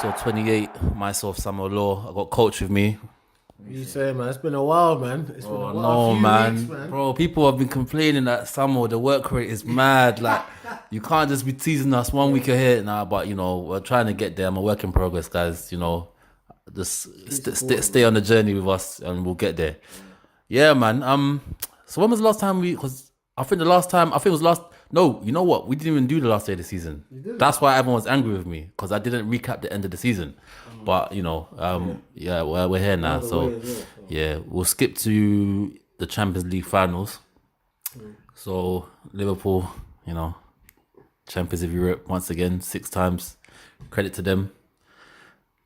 episode 28. Myself, Samuel Law. I got Coach with me. What you say, man? It's been a while, man. It's been a while. Weeks, man. Bro, people have been complaining that Samuel, the work rate is mad. Like, you can't just be teasing us 1 week ahead now. But, you know, we're trying to get there. I'm a work in progress, guys. You know, just stay on the journey with us and we'll get there. Yeah, man. So when was the last time because I think it was last. No, you know what? We didn't even do the last day of the season. That's why everyone was angry with me because I didn't recap the end of the season. But, you know, we're here now. So, yeah, we'll skip to the Champions League finals. So, Liverpool, you know, champions of Europe once again, 6 times. Credit to them.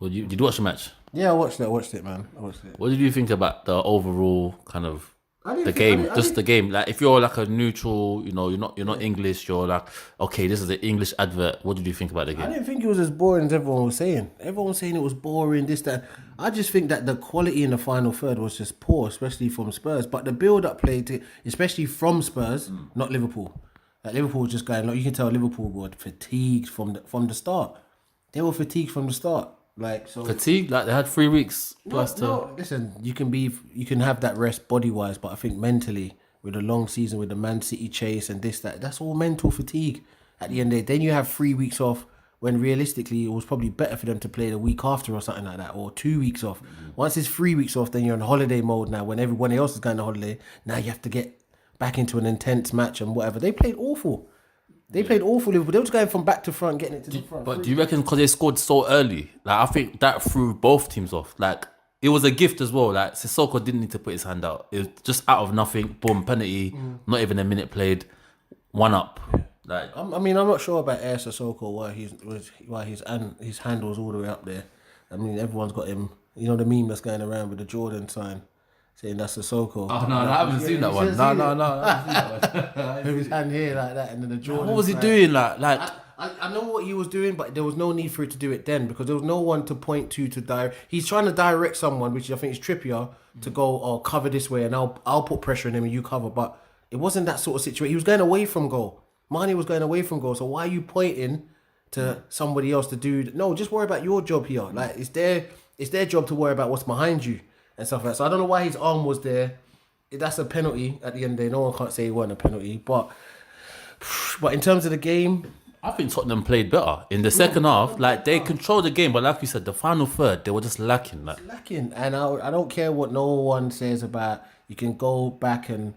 Well, did you watch the match? Yeah, I watched it, man. I watched it. What did you think about the overall kind of the game? Like, if you're like a neutral, you know, you're not English, you're like, okay, this is an English advert. What did you think about the game? I didn't think it was as boring as everyone was saying. Everyone was saying it was boring, this, that. I just think that the quality in the final third was just poor, especially from Spurs. But the build-up play, especially from Spurs, not Liverpool. Like, Liverpool was just going, like, you can tell Liverpool were fatigued from the start. They were fatigued from the start. Like, so fatigue, like they had 3 weeks plus listen, you can have that rest body wise, but I think mentally with a long season with the Man City chase and this, that's all mental fatigue at the end of the day. Then you have 3 weeks off when realistically it was probably better for them to play the week after or something like that, or 2 weeks off. Once it's 3 weeks off, then you're in holiday mode now when everyone else is going on holiday. Now you have to get back into an intense match and whatever. They played awful. Liverpool. They were just going from back to front, getting it to the front. But do you reckon because they scored so early? Like, I think that threw both teams off. Like, it was a gift as well. Like, Sissoko didn't need to put his hand out. It was just out of nothing. Boom, penalty. Not even a minute played. 1 up. Like, I'm not sure about Air Sissoko why his hand was all the way up there. I mean, everyone's got him. You know the meme that's going around with the Jordan sign. Saying that's Sissoko. Oh, no, I haven't seen that one. No, I haven't seen that one. With his hand here like that and then the Jordan. What was he doing? Like I know what he was doing, but there was no need for it to do it then because there was no one to point to direct. He's trying to direct someone, which I think is Trippier, to go cover this way and I'll put pressure on him and you cover. But it wasn't that sort of situation. He was going away from goal. Mane was going away from goal. So why are you pointing to somebody else to do? No, just worry about your job here. Like, it's their job to worry about what's behind you and stuff like that. So I don't know why his arm was there. That's a penalty at the end of the day. No one can't say it wasn't a penalty. But in terms of the game, I think Tottenham played better in the second half. Like, they controlled the game, but like you said, the final third, they were just lacking. And I don't care what no one says about. You can go back and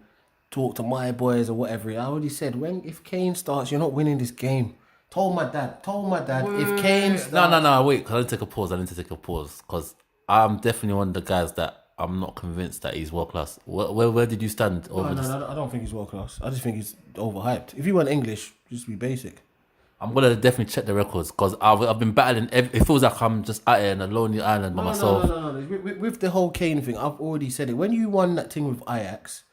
talk to my boys or whatever. I already said if Kane starts, you're not winning this game. Told my dad if Kane starts. No. Wait, because I need to take a pause because I'm definitely one of the guys that I'm not convinced that he's world class. Where did you stand over this? No, I don't think he's world class. I just think he's overhyped. If you want English, just be basic. I'm gonna definitely check the records because I've been battling. It feels like I'm just out here in a lonely island by myself. No. With the whole Kane thing, I've already said it. When you won that thing with Ajax,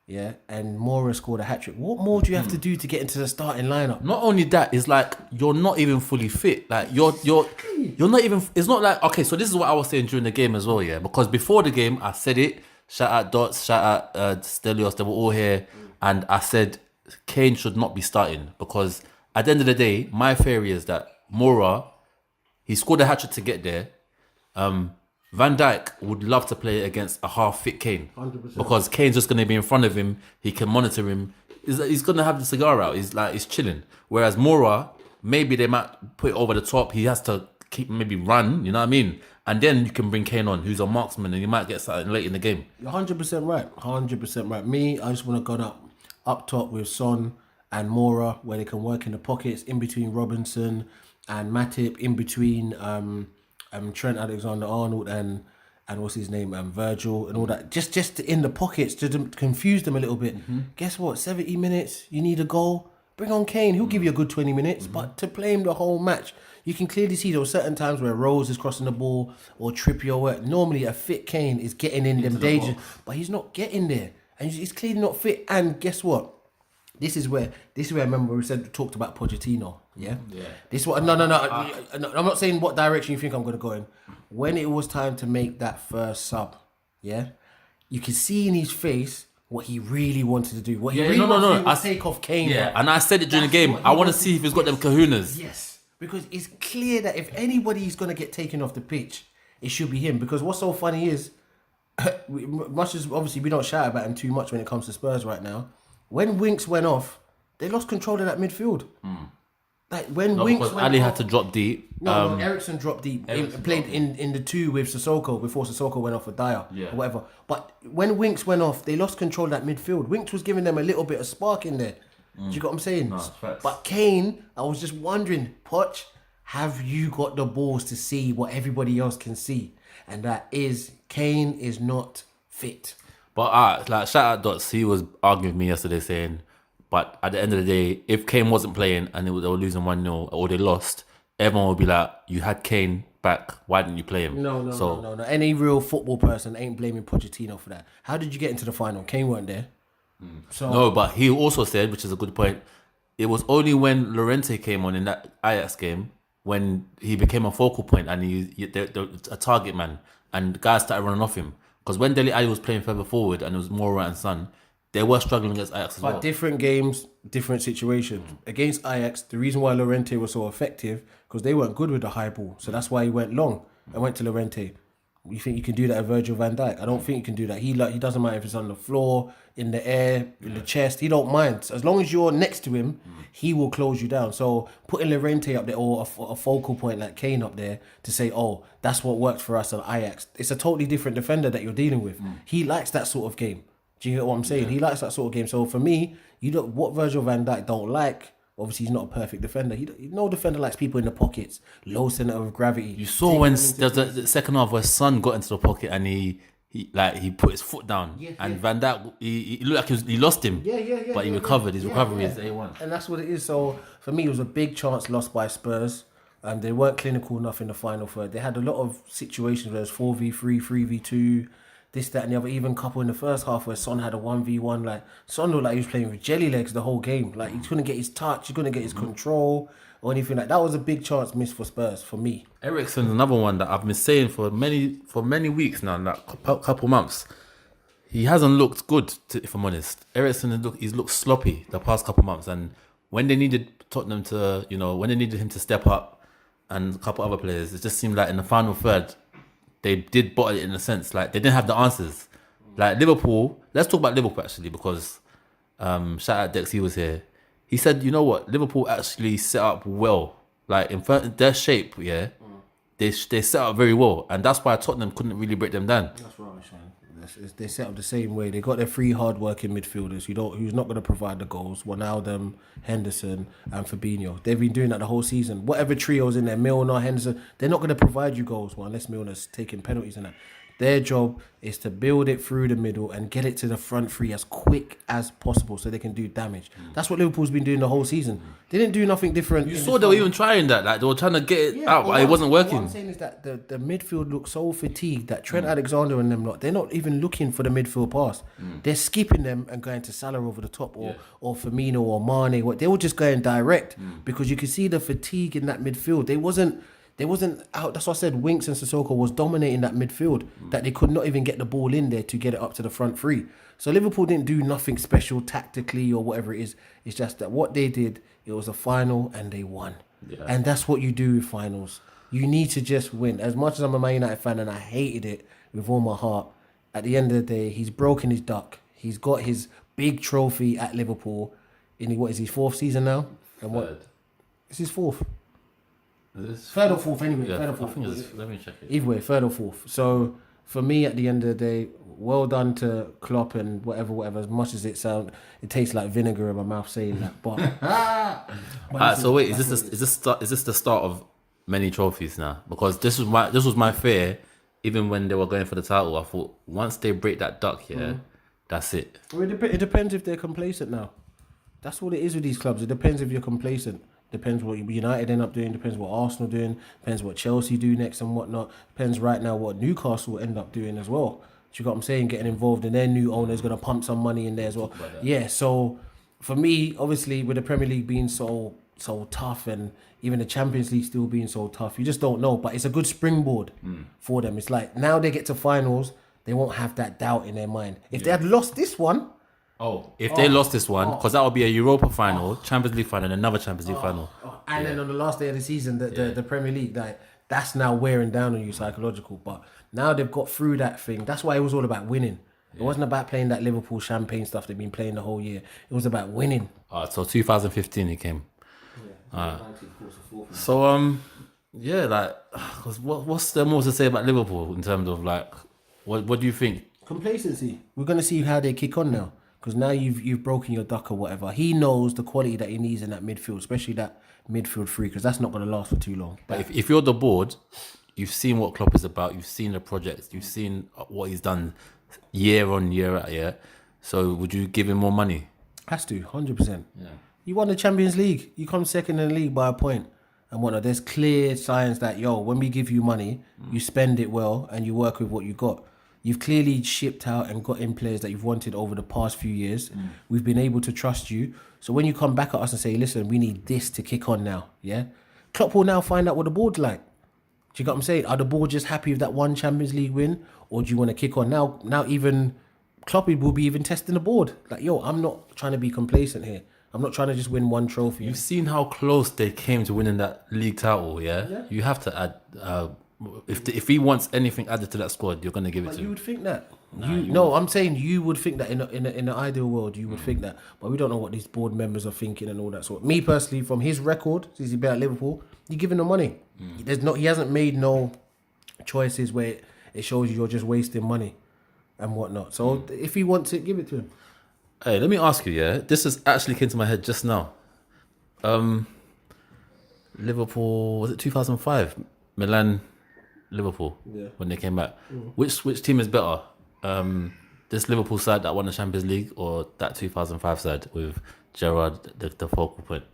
yeah, and Moura scored a hat-trick, what more do you have to do to get into the starting lineup? Not only that, it's like you're not even fully fit. Like you're not even. It's not like, okay. So this is what I was saying during the game as well, yeah. Because before the game, I said it. Shout out Dots, shout out Stelios. They were all here, and I said Kane should not be starting because at the end of the day, my theory is that Moura, he scored a hat-trick to get there. Van Dijk would love to play against a half-fit Kane 100%. Because Kane's just going to be in front of him. He can monitor him. He's going to have the cigar out. He's chilling. Whereas Moura, maybe they might put it over the top. He has to maybe run, you know what I mean? And then you can bring Kane on, who's a marksman, and you might get something late in the game. You're 100% right. 100% right. Me, I just want to go up top with Son and Moura, where they can work in the pockets, in between Robinson and Matip, in between Trent Alexander-Arnold and what's his name, Virgil and all that. Just in the pockets to confuse them a little bit. Guess what? 70 minutes, you need a goal. Bring on Kane. He'll give you a good 20 minutes. But to play him the whole match, you can clearly see there were certain times where Rose is crossing the ball or Trippier. Where normally a fit Kane is getting in them dangers, but he's not getting there, and he's clearly not fit. And guess what? This is where I remember we talked about Pochettino. Yeah. This is what. No. I'm not saying what direction you think I'm going to go in. When it was time to make that first sub, yeah, you can see in his face what he really wanted to do. What he really wanted to do was take off Kane. Yeah, and I said it during the game. I want to see if he's got them kahunas. Yes. Because it's clear that if anybody's going to get taken off the pitch, it should be him. Because what's so funny is, much as obviously we don't shout about him too much when it comes to Spurs right now, when Winks went off, they lost control of that midfield. Like when Winks went Ali off, had to drop deep. No, Ericsson dropped deep. Played in the 2 with Sissoko before Sissoko went off with Dyer or whatever. But when Winks went off, they lost control of that midfield. Winks was giving them a little bit of spark in there. Do you get what I'm saying? No, facts. But Kane, I was just wondering, Poch, have you got the balls to see what everybody else can see? And that is, Kane is not fit. But like shout out Dots, he was arguing with me yesterday saying, but at the end of the day, if Kane wasn't playing and they were losing 1-0 or they lost, everyone would be like, you had Kane back, why didn't you play him? No. Any real football person ain't blaming Pochettino for that. How did you get into the final? Kane weren't there. So No, but he also said, which is a good point, it was only when Llorente came on in that Ajax game when he became a focal point and a target man and guys started running off him. Because when Dele Alli was playing further forward and it was Moura and Son, they were struggling against Ajax as well. But different games, different situations. Against Ajax, the reason why Llorente was so effective, because they weren't good with the high ball. So that's why he went long and went to Llorente. You think you can do that at Virgil van Dijk? I don't think you can do that. He doesn't mind if it's on the floor, in the air, in the chest. He don't mind. As long as you're next to him, he will close you down. So putting Llorente up there or a focal point like Kane up there to say, oh, that's what worked for us at Ajax. It's a totally different defender that you're dealing with. He likes that sort of game. Do you get what I'm saying? He likes that sort of game. So for me, what Virgil van Dijk don't like, obviously he's not a perfect defender. No defender likes people in the pockets, low center of gravity. You saw when there's the second half where Son got into the pocket and he put his foot down and Van Dijk he looked like he lost him. But he recovered. His recovery is A1. And that's what it is. So for me, it was a big chance lost by Spurs. They weren't clinical enough in the final third. They had a lot of situations where it was 4v3, 3v2, this, that, and the other. Even a couple in the first half where Son had a 1v1. Like Son looked like he was playing with jelly legs the whole game. Like he couldn't get his touch, he couldn't get his control or anything like that. That was a big chance missed for Spurs for me. Eriksen's another one that I've been saying for many weeks now, like couple months. He hasn't looked good, if I'm honest. Eriksen he's looked sloppy the past couple months, and when they needed Tottenham to, when they needed him to step up, and a couple other players, it just seemed like in the final third, they did bottle it in a sense. Like they didn't have the answers. Like Liverpool, let's talk about Liverpool actually, because shout out Dex, he was here. He said, you know what, Liverpool actually set up well. Like in their shape, they set up very well, and that's why Tottenham couldn't really break them down. That's rubbish, man. They set up the same way. They got their 3 hard-working midfielders who's not going to provide the goals. Wijnaldum, Henderson, and Fabinho. They've been doing that the whole season. Whatever trio's in there, Milner, Henderson, they're not going to provide you goals, unless Milner's taking penalties and that. Their job is to build it through the middle and get it to the front 3 as quick as possible so they can do damage. That's what Liverpool's been doing the whole season. They didn't do nothing different. You saw they were even trying that. Like they were trying to get it out, but it wasn't working. What I'm saying is that the midfield looks so fatigued that Trent Alexander and them they're not even looking for the midfield pass. They're skipping them and going to Salah over the top or Firmino or Mane. They were just going direct because you could see the fatigue in that midfield. They wasn't out. That's why I said Winks and Sissoko was dominating that midfield, that they could not even get the ball in there to get it up to the front 3. So Liverpool didn't do nothing special tactically or whatever it is. It's just that what they did, it was a final and they won. Yeah. And that's what you do with finals. You need to just win. As much as I'm a Man United fan and I hated it with all my heart, at the end of the day, he's broken his duck. He's got his big trophy at Liverpool in his 4th season now? And what? It's his 4th. Third or 4th anyway. Yeah, third or 4th. Let me check it. Either way, 3rd or 4th. So for me, at the end of the day, well done to Klopp and whatever. As much as it tastes like vinegar in my mouth saying that. But so wait, is this the start of many trophies now? Because this was my fear. Even when they were going for the title, I thought once they break that duck, that's it. Well, it depends if they're complacent now. That's what it is with these clubs. It depends if you're complacent. Depends what United end up doing. Depends what Arsenal doing. Depends what Chelsea do next and whatnot. Depends right now what Newcastle end up doing as well. Do you got what I'm saying? Getting involved, and their new owner's going to pump some money in there as well. Yeah. So for me, obviously, with the Premier League being so tough, and even the Champions League still being so tough, you just don't know. But it's a good springboard for them. It's like now they get to finals, they won't have that doubt in their mind. If they had lost this one, If they lost this one, because that would be a Europa final, Champions League final, and another Champions League final. And then on the last day of the season, the Premier League, that's now wearing down on you psychological. But now they've got through that thing. That's why it was all about winning. It wasn't about playing that Liverpool champagne stuff they've been playing the whole year. It was about winning. So 2015 he came. So cause what's there more to say about Liverpool in terms of like, what do you think? Complacency. We're gonna see how they kick on now. Because now you've broken your duck or whatever. He knows the quality that he needs in that midfield, especially that midfield three, because that's not going to last for too long. But if you're the board, you've seen what Klopp is about. You've seen the projects. You've seen what he's done year on year at year. So would you give him more money? Has to, 100%. Yeah. You won the Champions League. You come second in the league by a point. And whatnot. There's clear signs that, when we give you money, you spend it well and you work with what you got. You've clearly shipped out and got in players that you've wanted over the past few years. We've been able to trust you. So when you come back at us and say, listen, we need this to kick on now, yeah? Klopp will now find out what the board's like. Do you get what I'm saying? Are the board just happy with that one Champions League win? Or do you want to kick on? Now even Klopp will be even testing the board. Like, I'm not trying to be complacent here. I'm not trying to just win one trophy. You've seen how close they came to winning that league title, yeah? You have to add... If he wants anything added to that squad, you're going to give it to him. You would think that. I'm saying you would think that in the ideal world, you would think that. But we don't know what these board members are thinking and all that sort. Me personally, from his record, since he's been at Liverpool, you're giving him money. He hasn't made no choices where it shows you're just wasting money and whatnot. So if he wants it, give it to him. Hey, let me ask you, yeah? This has actually came to my head just now. Liverpool, was it 2005? Milan... Liverpool when they came back. Which team is better? This Liverpool side that won the Champions League or that 2005 side with Gerrard the focal point?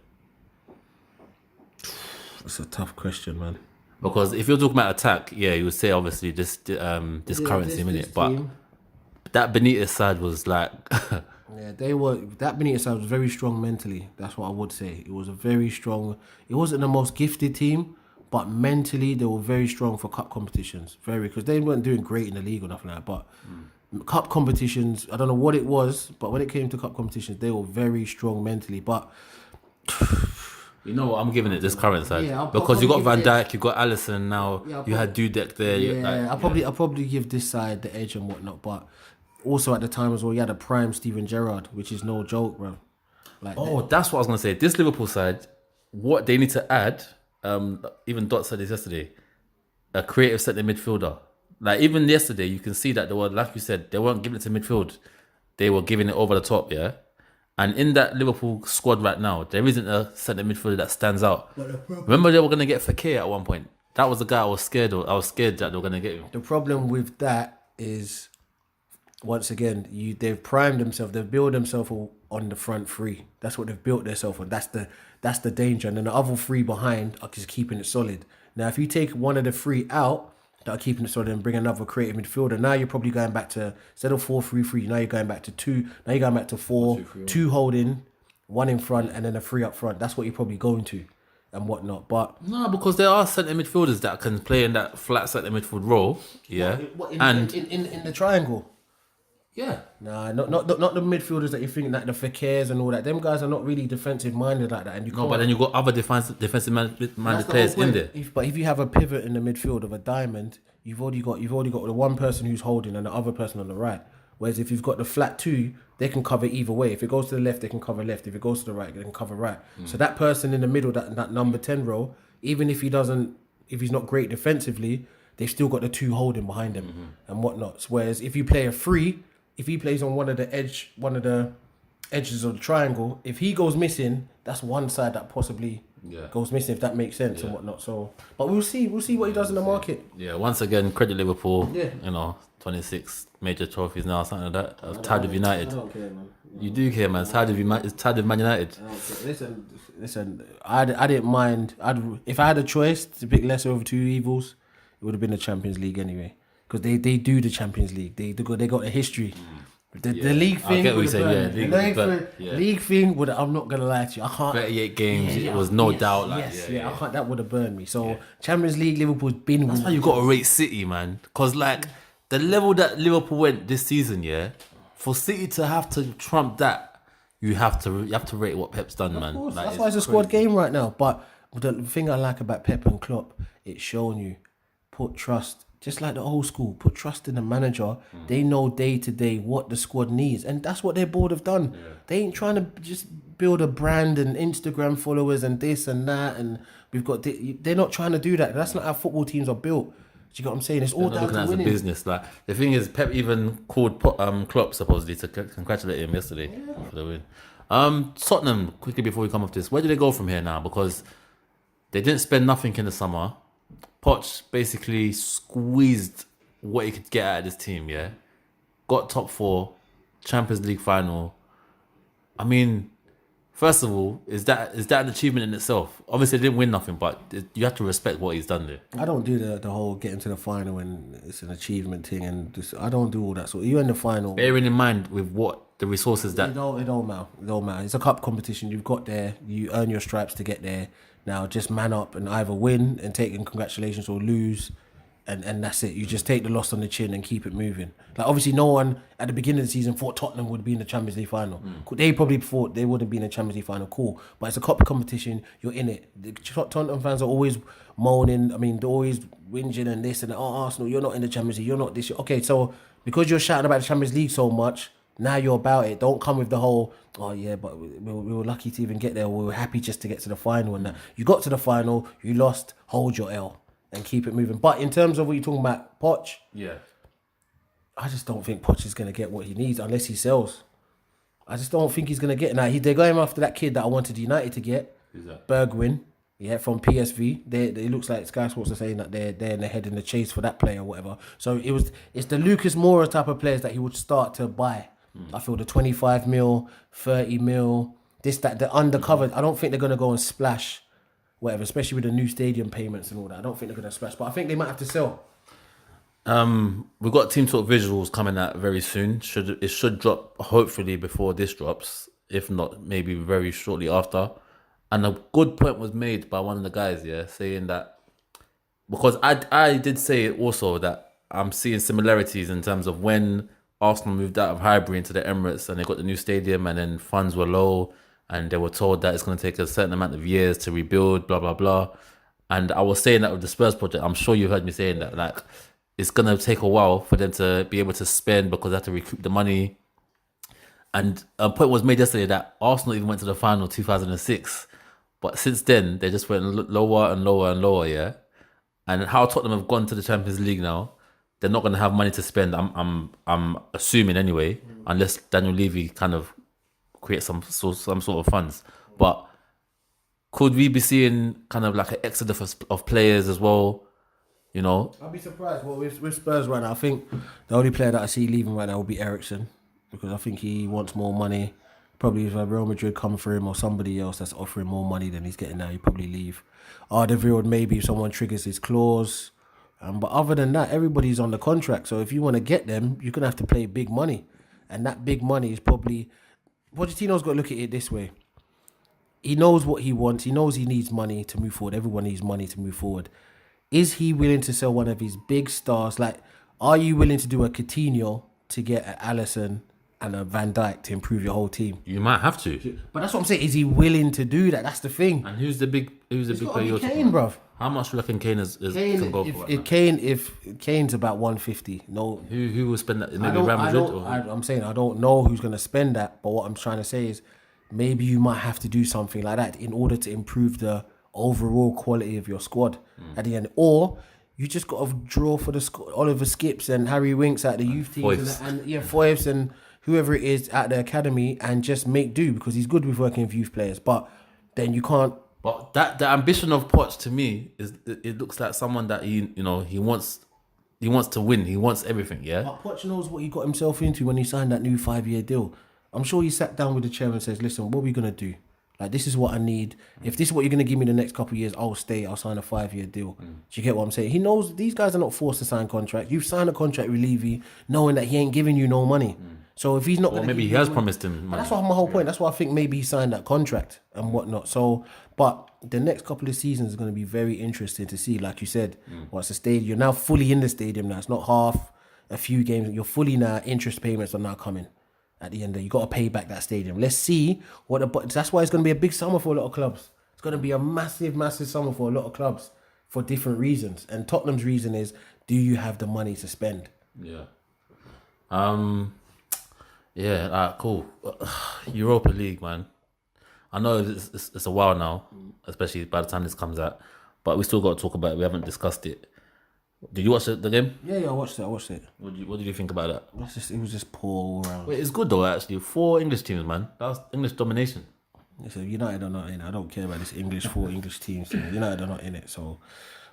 It's a tough question, man. Because if you're talking about attack, you would say obviously this current team, innit? But that Benitez side was like... they were... That Benitez side was very strong mentally. That's what I would say. It was a very strong... It wasn't the most gifted team, but mentally, they were very strong for cup competitions. Because they weren't doing great in the league or nothing like that. But cup competitions, I don't know what it was, but when it came to cup competitions, they were very strong mentally. But you know what? I'm giving it this current side because you got Van Dijk, you got Alisson now. You had Dudek there. I'll probably give this side the edge and whatnot. But also at the time as well, you had a prime Steven Gerrard, which is no joke, bro. That's what I was gonna say. This Liverpool side, what they need to add. Even Dot said this yesterday, a creative centre midfielder. Like even yesterday, you can see that they were, like you said, they weren't giving it to midfield. They were giving it over the top, yeah? And in that Liverpool squad right now, there isn't a centre midfielder that stands out. Remember they were going to get Fekir at one point. That was the guy I was scared of. I was scared that they were going to get him. The problem with that is, once again, they've primed themselves. They've built themselves on the front three. That's what they've built themselves on. That's the danger. And then the other three behind are just keeping it solid. Now, if you take one of the three out that are keeping it solid and bring another creative midfielder, now you're probably going back to, instead of 4-3-3, now you're going back to 2. Now you're going back to 4, 2 holding, 1 in front, and then a 3 up front. That's what you're probably going to and whatnot. But no, because there are centre midfielders that can play in that flat centre midfield role. Yeah. In the triangle. Yeah. Nah, not the midfielders that you think that the Fekirs and all that. Them guys are not really defensive minded like that. And but then you got other defensive minded players in there. If you have a pivot in the midfield of a diamond, you've already got the one person who's holding and the other person on the right. Whereas if you've got the flat 2, they can cover either way. If it goes to the left, they can cover left. If it goes to the right, they can cover right. So that person in the middle, that number 10 role, even if he's not great defensively, they've still got the 2 holding behind him and whatnot. Whereas if you play a 3, if he plays on one of the edges of the triangle, if he goes missing, that's one side that possibly goes missing, if that makes sense and whatnot. So, but we'll see what he does in the market. Yeah, once again, credit Liverpool. Yeah. 26 major trophies now, something like that. I was tired of United. I don't care, man. You do care, man. It's tired of Man United. I don't care. Listen. I didn't mind. If I had a choice to pick lesser over 2 evils, it would have been the Champions League anyway. Because they do the Champions League. They got a history. The league thing. I get what you say. League thing would. I'm not gonna lie to you. I can't. 38 games. It was no doubt. I can't. That would have burned me. So Champions League, Liverpool's been. That's why you got to rate City, man. Because the level that Liverpool went this season, for City to have to trump that, you have to rate what Pep's done, man. Of course, Like, that's why it's a squad game right now. But the thing I like about Pep and Klopp, it's shown you put trust, just like the old school, put trust in the manager. They know day to day what the squad needs, and that's what their board have done. They ain't trying to just build a brand and Instagram followers and this and that, and we've got. They're not trying to do that. That's not how football teams are built. Do you get what I'm saying? It's all they're down looking to at it as a winning. business. Like, the thing is, Pep even called Klopp supposedly to congratulate him yesterday for the win. Tottenham, quickly before we come off this, where do they go from here now? Because they didn't spend nothing in the summer. Poch basically squeezed what he could get out of this team, yeah? Got top 4, Champions League final. I mean, first of all, is that an achievement in itself? Obviously, they didn't win nothing, but you have to respect what he's done there. I don't do the whole getting to the final and it's an achievement thing, and just, I don't do all that. So you're in the final. Bearing in mind with what the resources that... It don't matter. It don't matter. It's a cup competition. You've got there. You earn your stripes to get there. Now just man up and either win and take in congratulations or lose, and that's it. You just take the loss on the chin and keep it moving. Like, obviously no one at the beginning of the season thought Tottenham would be in the Champions League final. They probably thought they wouldn't be in the Champions League final. Cool. But it's a cup competition. You're in it. The Tottenham fans are always moaning. I mean, they're always whinging and this and that. Oh, Arsenal, you're not in the Champions League. You're not this. Okay, so because you're shouting about the Champions League so much, now you're about it. Don't come with the whole, oh yeah, but we were lucky to even get there. We were happy just to get to the final. And that. You got to the final, you lost, hold your L and keep it moving. But in terms of what you're talking about, Poch, Yeah. I just don't think Poch is going to get what he needs unless he sells. I just don't think he's going to get. Now, they're going after that kid that I wanted United to get. Who's that? Bergwijn, yeah, from PSV. It looks like Sky Sports are saying that they're in the head in the chase for that player or whatever. So it's the Lucas Moura type of players that he would start to buy. I feel the 25 mil, 30 mil, this, that, the undercover. I don't think they're going to go and splash, whatever, especially with the new stadium payments and all that. I don't think they're going to splash, but I think they might have to sell. We've got Team Talk visuals coming out very soon. It should drop hopefully before this drops, if not maybe very shortly after. And a good point was made by one of the guys, yeah, saying that, because I did say it also, that I'm seeing similarities in terms of when Arsenal moved out of Highbury into the Emirates and they got the new stadium, and then funds were low and they were told that it's going to take a certain amount of years to rebuild, blah, blah, blah. And I was saying that with the Spurs project, I'm sure you heard me saying that, like, it's going to take a while for them to be able to spend because they have to recoup the money. And a point was made yesterday that Arsenal even went to the final 2006. But since then, they just went lower and lower and lower, yeah? And how Tottenham have gone to the Champions League now, they're not going to have money to spend. I'm assuming anyway, unless Daniel Levy kind of creates some sort of funds. But could we be seeing kind of like an exodus of players as well? You know, I'll be surprised. Well, with Spurs right now, I think the only player that I see leaving right now will be Eriksen, because I think he wants more money. Probably if Real Madrid come for him or somebody else that's offering more money than he's getting now, he'll probably leave. Alderweireld, maybe if someone triggers his clause. But other than that, everybody's on the contract. So if you want to get them, you're going to have to pay big money. And that big money is probably... Pochettino's got to look at it this way. He knows what he wants. He knows he needs money to move forward. Everyone needs money to move forward. Is he willing to sell one of his big stars? Like, are you willing to do a Coutinho to get an Alisson and a Van Dijk to improve your whole team? you might have to. But that's what I'm saying. Is he willing to do that? That's the thing. And who's the big player you're talking Kane, about? bruv. How much do you reckon Kane can go for? If Kane's about 150, no. Who will spend that? Maybe Real Madrid? I'm saying I don't know who's going to spend that, but what I'm trying to say is maybe you might have to do something like that in order to improve the overall quality of your squad at the end. Or you just got to draw for the Oliver Skips and Harry Winks at the youth teams and Foyes and whoever it is at the academy, and just make do, because he's good with working with youth players. But then you can't. But the ambition of Poch to me is, it looks like someone that he wants to win. He wants everything, yeah. But Poch knows what he got himself into when he signed that new 5-year deal. I'm sure he sat down with the chairman and says, "Listen, what are we gonna do? Like, this is what I need. If this is what you're gonna give me the next couple of years, I'll stay. I'll sign a 5-year deal." Do you get what I'm saying? He knows these guys are not forced to sign contracts. You've signed a contract with Levy, knowing that he ain't giving you no money. So if he's not, Or maybe he has promised him money. That's what my whole point. That's why I think maybe he signed that contract and whatnot. So, but the next couple of seasons is going to be very interesting to see. Like you said, what's the stadium? You're now fully in the stadium now. It's not half, a few games. You're fully now. Interest payments are now coming. at the end of the day. You got to pay back that stadium. Let's see that's why it's going to be a big summer for a lot of clubs. It's going to be a massive, massive summer for a lot of clubs for different reasons. And Tottenham's reason is, do you have the money to spend? Yeah. Yeah, cool. Europa League, man. I know it's a while now, especially by the time this comes out, but we still got to talk about it. We haven't discussed it. Did you watch the game? Yeah, I watched it. What did you think about that? It was just poor all around. Wait, it's good though, actually. 4 English teams, man. That was English domination. Listen, United are not in it. I don't care about this 4 English teams. United are not in it. So,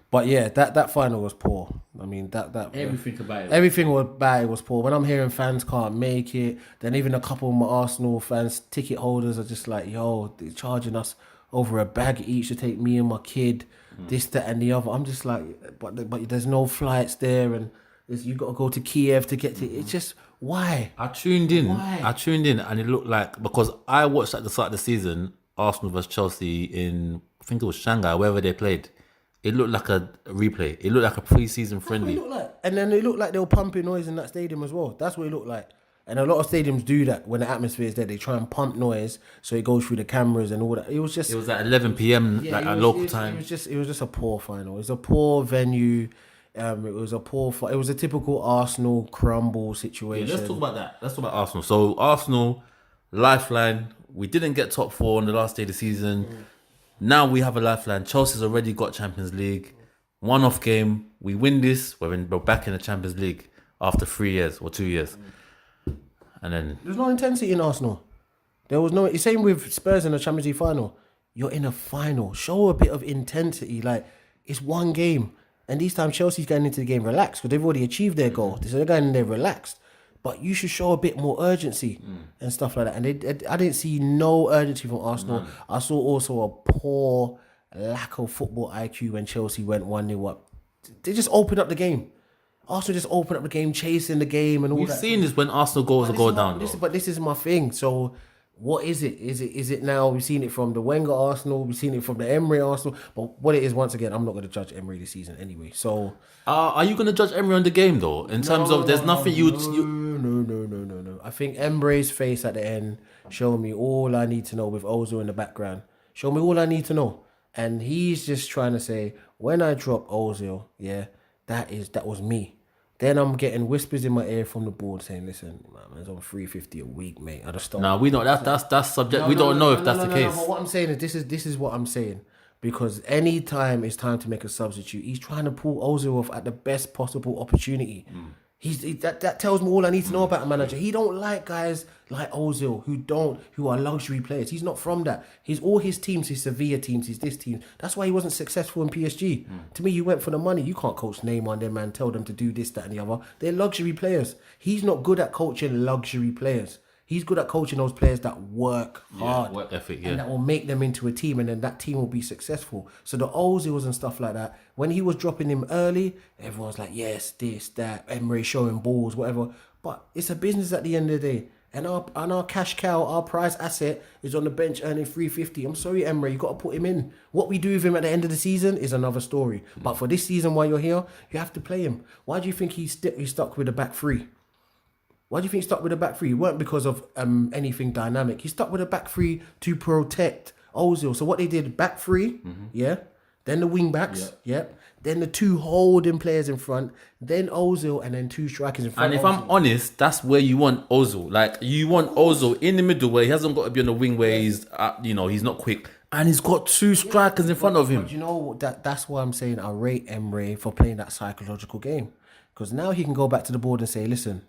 but yeah, that final was poor. I mean, that Everything about it. Everything about it was poor. When I'm hearing fans can't make it, then even a couple of my Arsenal fans, ticket holders, are just like, yo, they're charging us over a bag each to take me and my kid, this, that, and the other. I'm just like, but there's no flights there, and you got to go to Kiev to get to. It's just why? I tuned in, and it looked like, because I watched at the start of the season Arsenal versus Chelsea in, I think it was Shanghai, wherever they played. It looked like a replay. It looked like a pre-season friendly. That's what it looked like. And then it looked like they were pumping noise in that stadium as well. That's what it looked like. And a lot of stadiums do that when the atmosphere is there. They try and pump noise so it goes through the cameras and all that. It was at 11 p.m. At local time. It was just a poor final. It was a poor venue. It was a typical Arsenal crumble situation. Yeah, let's talk about that. Let's talk about Arsenal. So Arsenal, lifeline. We didn't get top 4 on the last day of the season. Now we have a lifeline. Chelsea's already got Champions League. One-off game. We win this. We're back in the Champions League after 3 years or 2 years. And then there's no intensity in Arsenal. There was no. Same with Spurs in the Champions League final. You're in a final. Show a bit of intensity. Like, it's one game, and this time Chelsea's going into the game relaxed because they've already achieved their goal. So they're going in there relaxed. But you should show a bit more urgency and stuff like that. And I didn't see no urgency from Arsenal. I saw also a poor lack of football IQ when Chelsea went 1-0 up. They just opened up the game. Arsenal just opened up the game, chasing the game and all that. We've seen this when Arsenal goals go down. But this is my thing. So what is it? Is it now? We've seen it from the Wenger Arsenal. We've seen it from the Emery Arsenal. But what it is, once again, I'm not going to judge Emery this season anyway. So are you going to judge Emery on the game though? In terms of there's nothing you. No. I think Emery's face at the end showed me all I need to know with Ozil in the background. Show me all I need to know. And he's just trying to say, when I drop Ozil, that was me. Then I'm getting whispers in my ear from the board saying, listen, man, it's on $350 a week, mate. I just don't. No, we know that's subject. We don't know if that's the case. But what I'm saying is this is what I'm saying. Because any time it's time to make a substitute, he's trying to pull Ozil off at the best possible opportunity. That tells me all I need to know about a manager. He don't like guys like Ozil who are luxury players. He's not from that. He's all his teams, his Sevilla teams, his this team. That's why he wasn't successful in PSG. To me, you went for the money. You can't coach Neymar and them, man. Tell them to do this, that, and the other. They're luxury players. He's not good at coaching luxury players. He's good at coaching those players that work hard. Work ethic, and that will make them into a team, and then that team will be successful. So the Ozils and stuff like that, when he was dropping him early, everyone's like, yes, this, that, Emery showing balls, whatever. But it's a business at the end of the day. And our cash cow, our prize asset, is on the bench earning $350. I'm sorry, Emery, you got to put him in. What we do with him at the end of the season is another story. But for this season, while you're here, you have to play him. Why do you think he's stuck with the back three? Why do you think he stuck with the back three? It weren't because of anything dynamic. He stuck with the back three to protect Ozil. So what they did, back three, then the wing backs, then the 2 holding players in front, then Ozil, and then 2 strikers in front. And if I'm honest, that's where you want Ozil. Like, you want Ozil in the middle where he hasn't got to be on the wing where he's, he's not quick. And he's got 2 strikers in front of him. But you know, that's why I'm saying I rate Emery for playing that psychological game. Because now he can go back to the board and say, listen,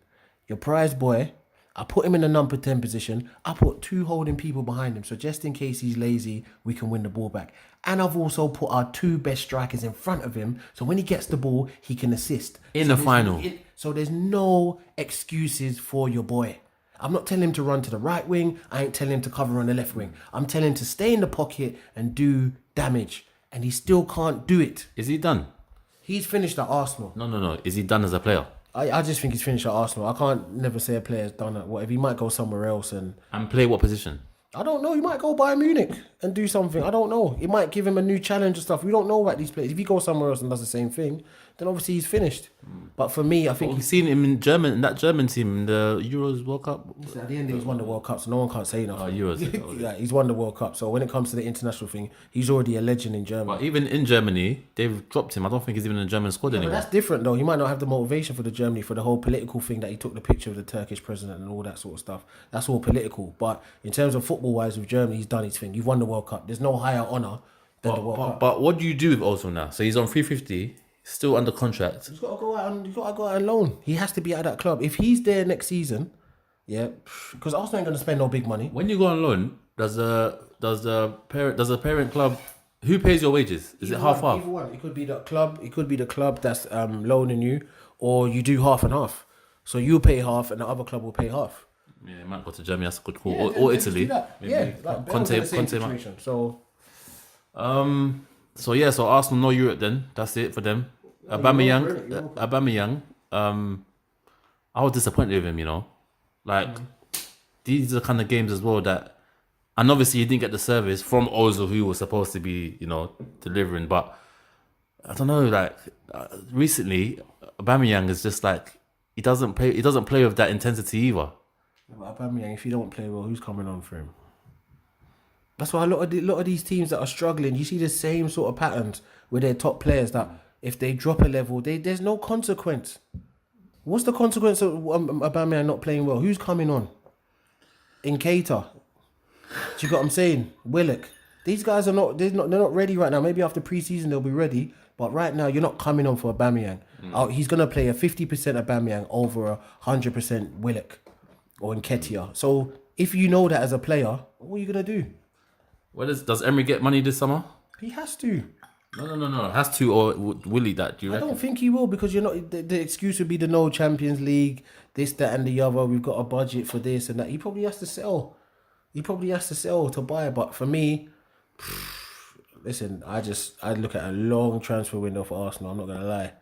your prize boy, I put him in the number 10 position. I put 2 holding people behind him. So just in case he's lazy, we can win the ball back. And I've also put our 2 best strikers in front of him. So when he gets the ball, he can assist. In the final. So there's no excuses for your boy. I'm not telling him to run to the right wing. I ain't telling him to cover on the left wing. I'm telling him to stay in the pocket and do damage. And he still can't do it. Is he done? He's finished at Arsenal. No. Is he done as a player? I just think he's finished at Arsenal. I can't never say a player's done at whatever. He might go somewhere else and play what position? I don't know. He might go Bayern Munich and do something. I don't know. It might give him a new challenge and stuff. We don't know about these players. If he goes somewhere else and does the same thing, then obviously he's finished. But for me, I think We've seen him in that German team in the Euros World Cup. at the end, he's won the World Cup, so no one can't say nothing. Euros. Yeah, he's won the World Cup. So when it comes to the international thing, he's already a legend in Germany. But even in Germany, they've dropped him. I don't think he's even in the German squad But anymore. that's different though. He might not have the motivation for the Germany for the whole political thing that he took the picture of the Turkish president and all that sort of stuff. That's all political. But in terms of football wise with Germany, he's done his thing. You've won the World Cup. There's no higher honour than the World Cup. But what do you do with Ozil now? So he's on 350, still under contract. He's got to go out on loan. He has to be at that club. If he's there next season, yeah, because Arsenal ain't going to spend no big money. When you go on loan, does the parent club, who pays your wages? Is it half? Either one. It could be the club. It could be the club that's loaning you, or you do half and half. So you pay half, and the other club will pay half. Yeah, it might go to Germany. That's a good call. Yeah, or let's do Italy. that. Maybe. Yeah, like Conte. So So Arsenal no Europe then. That's it for them. Aubameyang. I was disappointed with him. You know, like these are the kind of games as well that, and obviously he didn't get the service from Ozil, who was supposed to be delivering. But I don't know. Like recently, Aubameyang is just like he doesn't play with that intensity either. But Aubameyang, if you don't play well, who's coming on for him? That's why a lot of these teams that are struggling, you see the same sort of patterns with their top players that if they drop a level, there's no consequence. What's the consequence of Aubameyang not playing well? Who's coming on? Nketiah. Do you got what I'm saying? Willock. These guys they're not ready right now. Maybe after pre-season they'll be ready, but right now you're not coming on for Aubameyang. He's gonna play a 50% Aubameyang over a 100% Willock or Nketiah. So if you know that as a player, what are you gonna do? Does Emery get money this summer? He has to. No. Has to, or will he? That do you I reckon? don't think he will, because you're not. The excuse would be the no Champions League, this, that, and the other. We've got a budget for this and that. He probably has to sell. To buy. But for me, listen, I look at a long transfer window for Arsenal. I'm not gonna lie.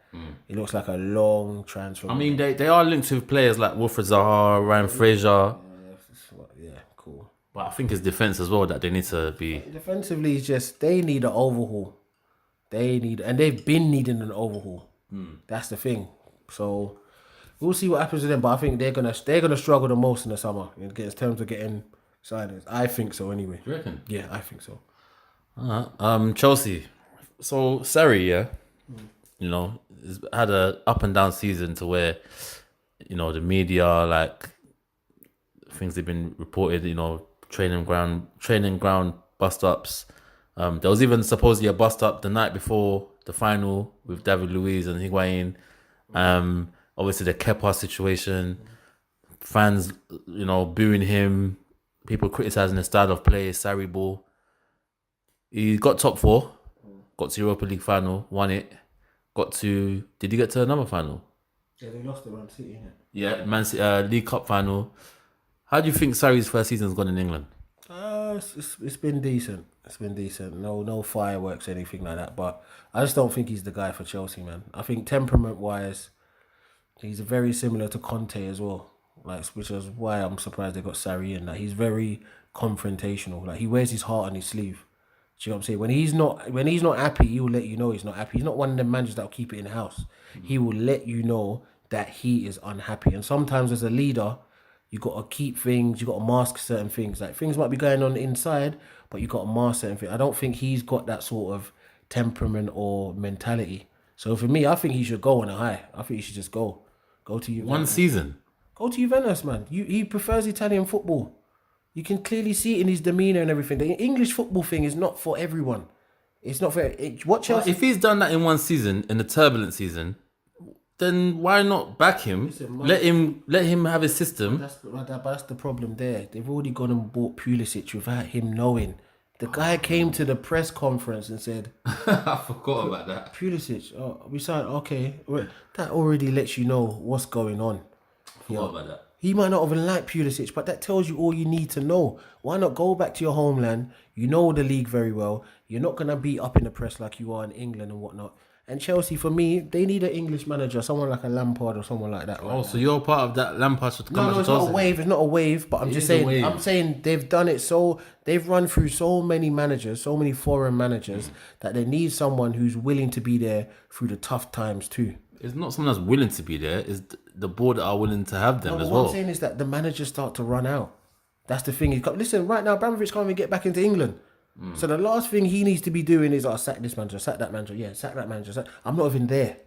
It looks like a long transfer. I mean, they are linked with players like Wilfred Zaha, Ryan Fraser. Yeah, cool. But I think it's defense as well that they need to be. Defensively, it's just they need an overhaul. And they've been needing an overhaul. That's the thing. So we'll see what happens to them. But I think they're gonna struggle the most in the summer in terms of getting signings. I think so anyway. You reckon? Yeah, I think so. Chelsea. So Sarri, has had a up and down season to where, the media, like things they've been reported, training ground bust ups. There was even supposedly a bust up the night before the final with David Luiz and Higuain. Obviously the Kepa situation, fans, booing him, people criticizing his style of play, Sarri ball. He got top 4, got to Europa League final, won it. Did he get to another final? Yeah, they lost to Man City. Yeah, Man City, League Cup final. How do you think Sarri's first season's gone in England? It's been decent. No fireworks, anything like that. But I just don't think he's the guy for Chelsea, man. I think temperament-wise, he's very similar to Conte as well. Which is why I'm surprised they got Sarri in. He's very confrontational. He wears his heart on his sleeve. Do you know what I'm saying? When he's not happy, he will let you know he's not happy. He's not one of them managers that will keep it in the house. He will let you know that he is unhappy. And sometimes as a leader, you got to keep things, you got to mask certain things. Things might be going on inside, but you got to mask certain things. I don't think he's got that sort of temperament or mentality. So for me, I think he should go on a high. I think he should just go to Juventus. One season? Go to Juventus, man. He prefers Italian football. You can clearly see it in his demeanour and everything. The English football thing is not for everyone. It's not for... What Chelsea... If he's done that in one season, in the turbulent season, then why not back him? Let him have his system. That's the problem there. They've already gone and bought Pulisic without him knowing. The guy came to the press conference and said... I forgot about that. Pulisic, we signed... Okay. That already lets you know what's going on. Forgot about that. He might not have liked Pulisic, but that tells you all you need to know. Why not go back to your homeland? You know the league very well. You're not going to be up in the press like you are in England and whatnot. And Chelsea, for me, they need an English manager, someone like a Lampard or someone like that. Oh, so you're part of that Lampard should come No, to it's Chelsea? not a wave. It's not a wave. But I'm just saying. I'm saying they've done it so. They've run through so many managers, so many foreign managers, that they need someone who's willing to be there through the tough times too. It's not someone that's willing to be there. It's the board that are willing to have them as What well. I'm saying is that the managers start to run out. That's the thing. Listen, right now, Abramovich can't even get back into England. So the last thing he needs to be doing is, sack this manager, sack that manager, sack that manager. I'm not even there.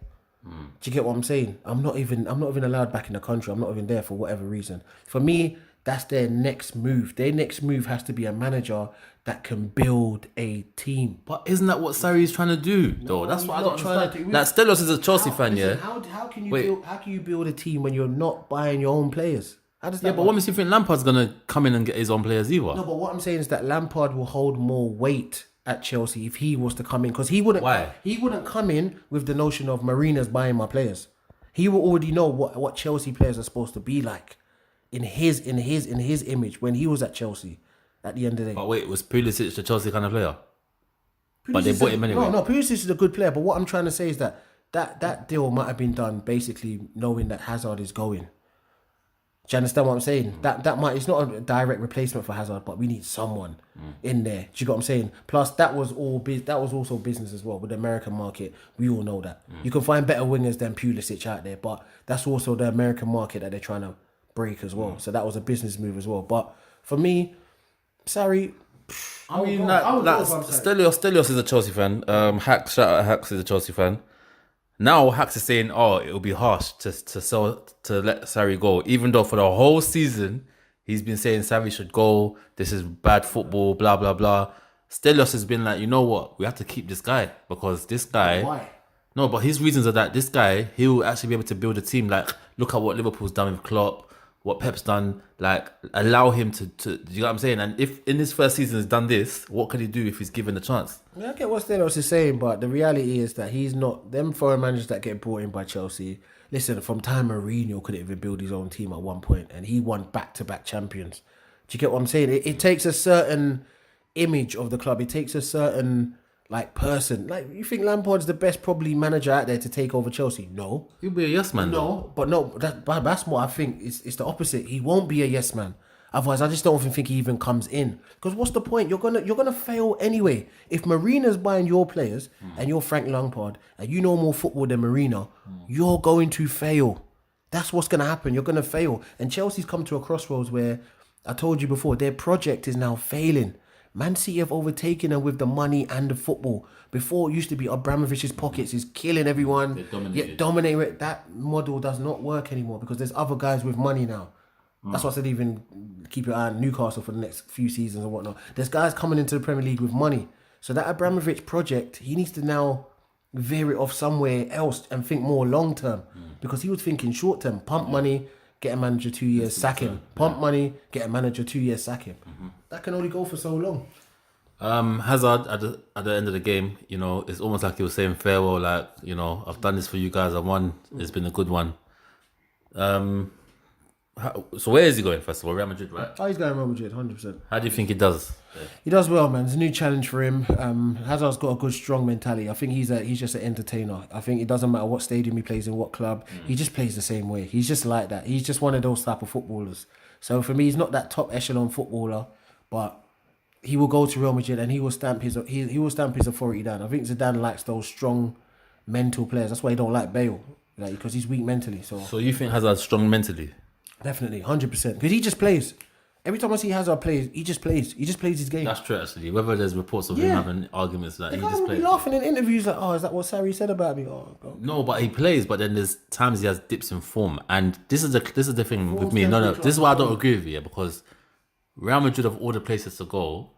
Do you get what I'm saying? I'm not even allowed back in the country. I'm not even there for whatever reason. For me, that's their next move. Their next move has to be a manager that can build a team. But isn't that what Sarri's trying to do, though? That's what I don't understand. Like, Stelos is a Chelsea fan, yeah? How can you build a team when you're not buying your own players? How does that work? But what makes you think Lampard's going to come in and get his own players either? No, but what I'm saying is that Lampard will hold more weight at Chelsea if he was to come in, because he wouldn't. Why? He wouldn't come in with the notion of Marina's buying my players. He will already know what Chelsea players are supposed to be like in his image when he was at Chelsea. At the end of the day. But wait, was Pulisic the Chelsea kind of player? But they bought him anyway. No, Pulisic is a good player. But what I'm trying to say is that deal might have been done basically knowing that Hazard is going. Do you understand what I'm saying? That might, it's not a direct replacement for Hazard, but we need someone in there. Do you get what I'm saying? Plus, that was also business as well with the American market. We all know that you can find better wingers than Pulisic out there, but that's also the American market that they're trying to break as well. So that was a business move as well. But for me, sorry. Stelios is a Chelsea fan. Hacks, shout out Hacks, is a Chelsea fan. Now Hacks is saying, it will be harsh to let Sarri go, even though for the whole season he's been saying Sarri should go. This is bad football, blah blah blah. Stelios has been like, you know what? We have to keep this guy because this guy. Why? No, but his reasons are that this guy, he will actually be able to build a team. Like, look at what Liverpool's done with Klopp, what Pep's done. Like, allow him to do you know what I'm saying? And if in his first season he's done this, what can he do if he's given the chance? I get what Stelos is saying, but the reality is that he's not them foreign managers that get brought in by Chelsea. Listen, from time Mourinho couldn't even build his own team at one point, and he won back-to-back champions. Do you get what I'm saying? It takes a certain image of the club. It takes a certain person. Like, you think Lampard's the best probably manager out there to take over Chelsea? No. He'll be a yes man. That's what I think. It's the opposite. He won't be a yes man. Otherwise, I just don't even think he even comes in. Because what's the point? You're gonna fail anyway. If Marina's buying your players and you're Frank Lampard and you know more football than Marina, you're going to fail. That's what's gonna happen. You're gonna fail. And Chelsea's come to a crossroads where I told you before, their project is now failing. Man City have overtaken them with the money and the football. Before it used to be Abramovich's pockets is killing everyone, yet dominating it. That model does not work anymore because there's other guys with money now. That's why I said even keep your eye on Newcastle for the next few seasons and whatnot. There's guys coming into the Premier League with money. So that Abramovich project, he needs to now veer it off somewhere else and think more long term. Because he was thinking short term, pump money, get a manager 2 years, sack him. Pump money, get a manager 2 years, sack him. That can only go for so long. Hazard at the end of the game, it's almost like he was saying farewell. Like, I've done this for you guys. I won. It's been a good one. So where is he going first of all? Real Madrid, right? Oh, he's going Real Madrid, 100%. How do you think he does? He does well, man. It's a new challenge for him. Hazard's got a good, strong mentality. I think he's just an entertainer. I think it doesn't matter what stadium he plays in, what club. He just plays the same way. He's just like that. He's just one of those type of footballers. So for me, he's not that top echelon footballer, but he will go to Real Madrid and he will stamp his authority down. I think Zidane likes those strong mental players. That's why he don't like Bale, because he's weak mentally. So you think Hazard's strong mentally? Definitely, 100%. Because he just plays. Every time I see Hazard plays, he just plays. He just plays his game. That's true, actually. Whether there's reports of him having arguments he just plays. Laughing in interviews like, is that what Sarri said about me? Oh, God. No, but he plays. But then there's times he has dips in form, and this is the thing with me. No, this is why I don't agree with you, because Real Madrid, of all the places to go,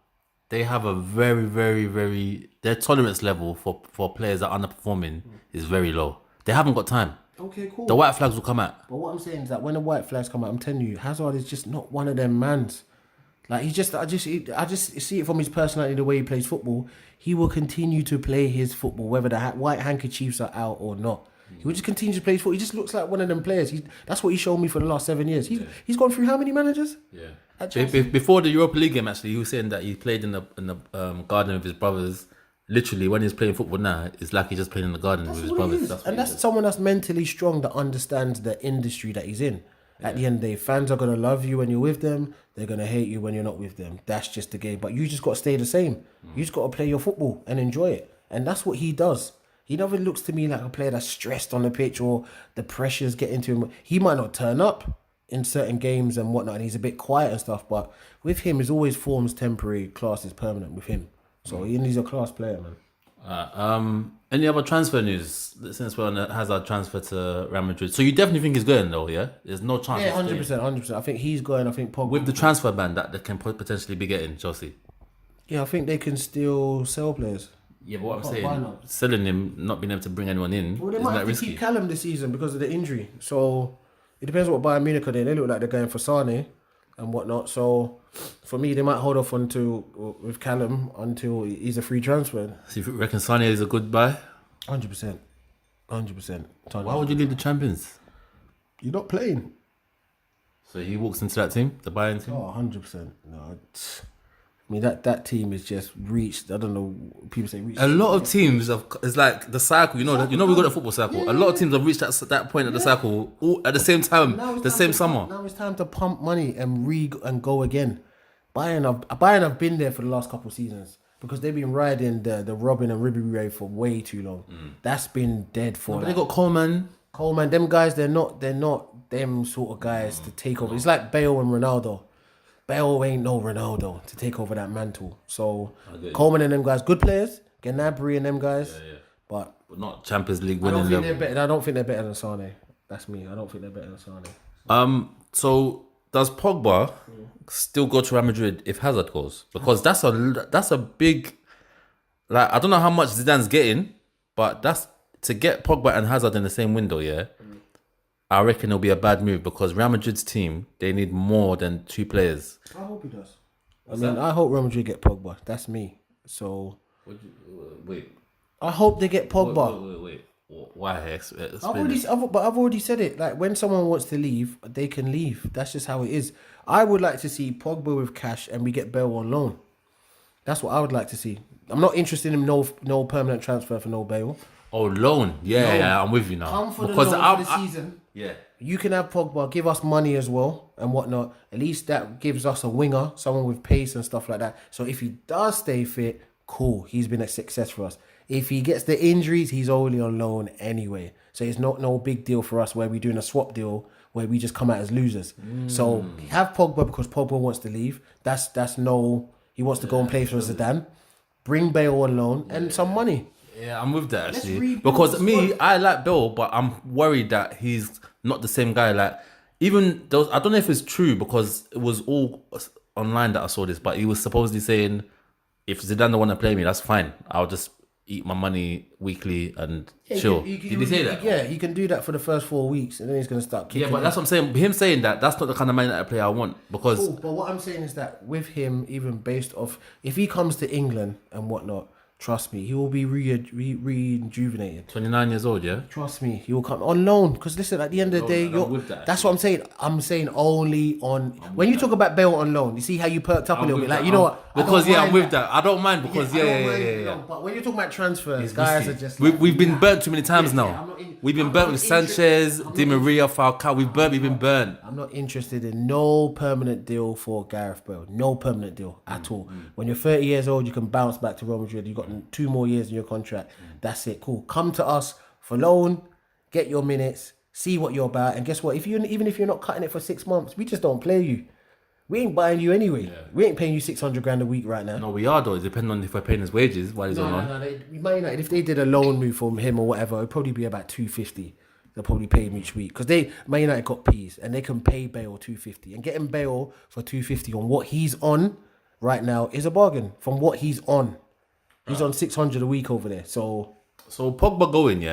they have a very, very, very their tolerance level for players that are underperforming is very low. They haven't got time. Okay, cool. The white flags will come out. But what I'm saying is that when the white flags come out, I'm telling you, Hazard is just not one of them mans. Like, I just see it from his personality, the way he plays football. He will continue to play his football, whether the white handkerchiefs are out or not. He will just continue to play his football. He just looks like one of them players. That's what he showed me for the last 7 years. He's gone through how many managers? Yeah. Before the Europa League game, actually, he was saying that he played in the garden with his brothers, literally when he's playing football now, it's like he's just playing in the garden with his What it brothers. is. That's what And he that's does. someone that's mentally strong that understands the industry that he's in. At the end of the day, fans are gonna love you when you're with them. They're gonna hate you when you're not with them. That's just the game. But you just gotta stay the same. You just gotta play your football and enjoy it. And that's what he does. He never looks to me like a player that's stressed on the pitch or the pressures get into him. He might not turn up in certain games and whatnot, and he's a bit quiet and stuff. But with him, his always form's temporary, class is permanent with him. So he's a class player, man. Any other transfer news since we're on the Hazard transfer to Real Madrid? So you definitely think he's going though, yeah? There's no chance. Yeah, of staying. 100%. I think he's going. I think Pogba. With the transfer ban that they can potentially be getting, Chelsea. Yeah, I think they can still sell players. Yeah, but what I'm Why saying, not? selling him, not being able to bring anyone in, Well, they isn't might that have to risky? keep Callum this season because of the injury. So it depends what Bayern Munich are doing. They look like they're going for Sane and whatnot. So for me, they might hold off with Callum until he's a free transfer. So you reckon Sane is a good buy? 100%. 100%. Why would you leave the champions? You're not playing. So he walks into that team, the Bayern team? Oh, 100%. No, I mean, that team is just reached. I don't know. People say reached. A lot of teams have. It's like the cycle. You know. We got a football cycle. A lot of teams have reached that point of the cycle all at the same time, the same summer. Now it's time to pump money and go again. Bayern have been there for the last couple of seasons because they've been riding the Robin and Ribéry wave for way too long. That's been dead for. But they got Coleman. Them guys. They're not them sort of guys to take over. It's like Bale and Ronaldo. Bale ain't no Ronaldo to take over that mantle. So Coleman and them guys, good players. Gnabry and them guys, but Not Champions League I don't winning think level. they're better. I don't think they're better than Sane. That's me. I don't think they're better than Sane. So does Pogba still go to Real Madrid if Hazard goes? Because that's a big. Like I don't know how much Zidane's getting, but that's to get Pogba and Hazard in the same window. Yeah, I reckon it'll be a bad move because Real Madrid's team they need more than 2 players. I hope he does. I hope Real Madrid get Pogba. That's me. So Wait. I hope they get Pogba. Wait. Why? I've already said it. Like when someone wants to leave, they can leave. That's just how it is. I would like to see Pogba with cash and we get Bale on loan. That's what I would like to see. I'm not interested in no permanent transfer for no Bale. Oh, loan. Yeah, I'm with you now. Come for the loan for the season. Yeah. You can have Pogba, give us money as well and whatnot. At least that gives us a winger, someone with pace and stuff like that. So if he does stay fit, cool. He's been a success for us. If he gets the injuries, he's only on loan anyway. So it's not no big deal for us where we're doing a swap deal where we just come out as losers. So have Pogba because Pogba wants to leave. He wants to go and play for Zidane. Bring Bale on loan and some money. Yeah, I'm with that actually. rebuild Because the me, squad. I like Bill, but I'm worried that he's not the same guy. Like, even those, I don't know if it's true because it was all online that I saw this, but he was supposedly saying, if Zidane don't want to play me, that's fine. I'll just eat my money weekly and chill. Did he say that? Yeah, he can do that for the first 4 weeks and then he's going to start kicking. Yeah, but that's what I'm saying. Him saying that, that's not the kind of Man United player I want because Cool, but what I'm saying is that with him, even based off, if he comes to England and whatnot, trust me, he will be rejuvenated. 29 years old, yeah? Trust me, he will come on loan. Because listen, at the end of the day, I'm with that, that's what I'm saying. I'm saying only on when you talk about Bale on loan. You see how you perked up a little bit, like you know what? Because I'm with that. I don't mind because I don't mind, yeah. But when you're talking about transfers, guys are just We've been burnt too many times I'm now. not in- We've been I'm burnt not with interested- Sanchez, I'm not Di Maria, Falcao. We've been burnt. I'm not interested in no permanent deal for Gareth Bale. No permanent deal at all. When you're 30 years old, you can bounce back to Real Madrid. You've got 2 more years in your contract. That's it. Cool. Come to us for loan, get your minutes, see what you're about. And guess what? Even if you're not cutting it for 6 months, we just don't play you. We ain't buying you anyway. We ain't paying you 600 grand a week right now. No, we are though. It depends on if we're paying his wages while he's on loan. Man United, if they did a loan move from him or whatever, it'd probably be about 250. They'll probably pay him each week because Man United got P's and they can pay Bale 250 and getting Bale for 250 on what he's on right now is a bargain from what he's on. He's on 600 a week over there. So Pogba going,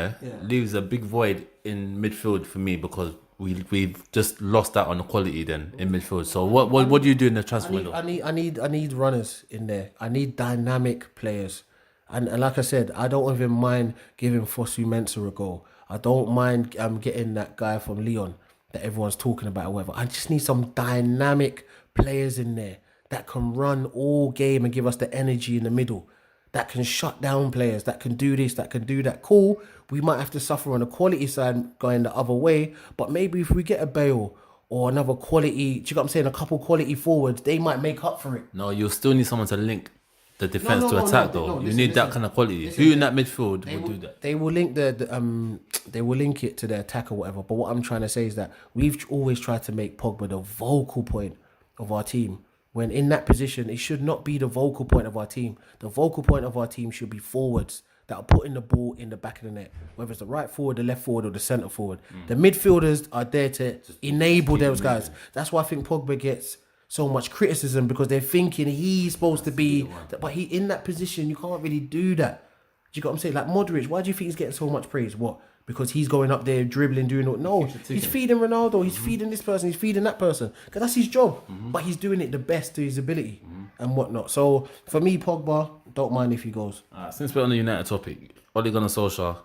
leaves a big void in midfield for me because we've just lost out on the quality then in midfield. So what do you do in the transfer window? I need runners in there. I need dynamic players. And like I said, I don't even mind giving Fosu Mensah a go. I don't mind getting that guy from Lyon that everyone's talking about or whatever. I just need some dynamic players in there that can run all game and give us the energy in the middle. that can shut down players, that can do this, that can do that. Cool, we might have to suffer on the quality side going the other way, but maybe if we get a Bale or another quality, do you get what I'm saying, a couple quality forwards, they might make up for it. No, you'll still need someone to link the defense to attack, though. You listen, need that kind of quality. Who in that midfield will do that? They will link they will link it to the attack or whatever. But what I'm trying to say is that we've always tried to make Pogba the vocal point of our team. When in that position, it should not be the vocal point of our team. The vocal point of our team should be forwards that are putting the ball in the back of the net, whether it's the right forward, the left forward, or the centre forward. The midfielders are there to enable those guys. That's why I think Pogba gets so much criticism, because they're thinking he's supposed to be, but he in that position, you can't really do that. Do you get what I'm saying? Like Modric, why do you think he's getting so much praise? What? Because he's going up there dribbling, doing all? No, he's feeding Ronaldo, he's feeding this person, he's feeding that person, because that's his job. But he's doing it the best to his ability and whatnot. So for me, Pogba, don't mind if he goes. Since we're on the United topic, Ole Gunnar Solskjaer,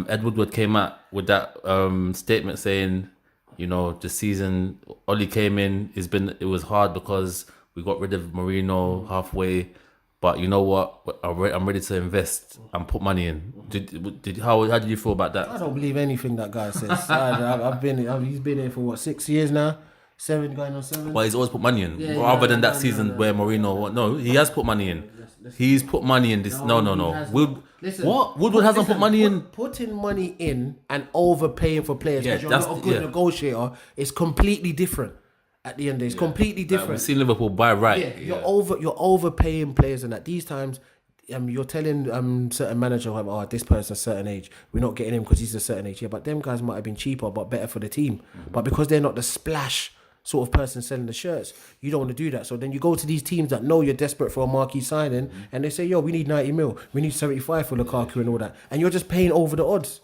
Ed Woodward came out with that statement saying, you know, the season Oli came in, it was hard because we got rid of Mourinho halfway, but you know what? I'm ready to invest and put money in. How did you feel about that? I don't believe anything that guy says. He's been here for what, 6 years now, 7 going on 7. Well, he's always put money in, rather than that season where Mourinho. No, he has put money in. He's put money in this. No. Woodward hasn't put money in. Putting money in and overpaying for players because you're not a good negotiator is completely different. At the end of the day, it's completely different. We've seen Liverpool buy right. You're overpaying players, and at these times, you're telling certain manager, oh, this person's a certain age, we're not getting him because he's a certain age. Yeah, but them guys might have been cheaper but better for the team. But because they're not the splash sort of person selling the shirts, you don't want to do that. So then you go to these teams that know you're desperate for a marquee signing, and they say, yo, we need 90 mil, we need 75 for Lukaku and all that, and you're just paying over the odds.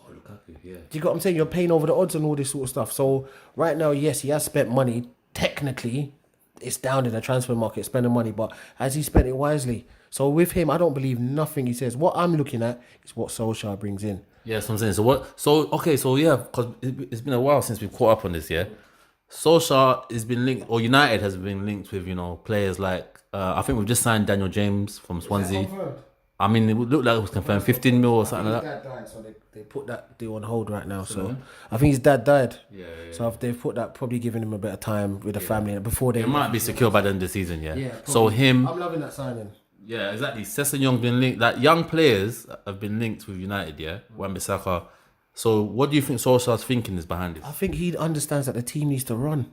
Do you get what I'm saying? You're paying over the odds and all this sort of stuff. So right now, yes, he has spent money. Technically, it's down in the transfer market, spending money, but has he spent it wisely? So with him, I don't believe nothing he says. What I'm looking at is what Solskjaer brings in. Yeah, that's what I'm saying. Because it's been a while since we've caught up on this, yeah? Solskjaer has been linked, or United has been linked with, you know, players like, I think we've just signed Daniel James from Swansea. I mean, it would look like it was confirmed 15 mil or something like that. His dad died, so they put that deal on hold right now. So I think his dad died. Yeah. So if they've put that, probably giving him a bit of time with the family before they. It might be secure by the end of the season, yeah. Probably. So him. I'm loving that signing. Yeah, exactly. Sessegnon been linked. Like young players have been linked with United, yeah. Wan-Bissaka. So what do you think Solskjaer's thinking is behind this? I think he understands that the team needs to run.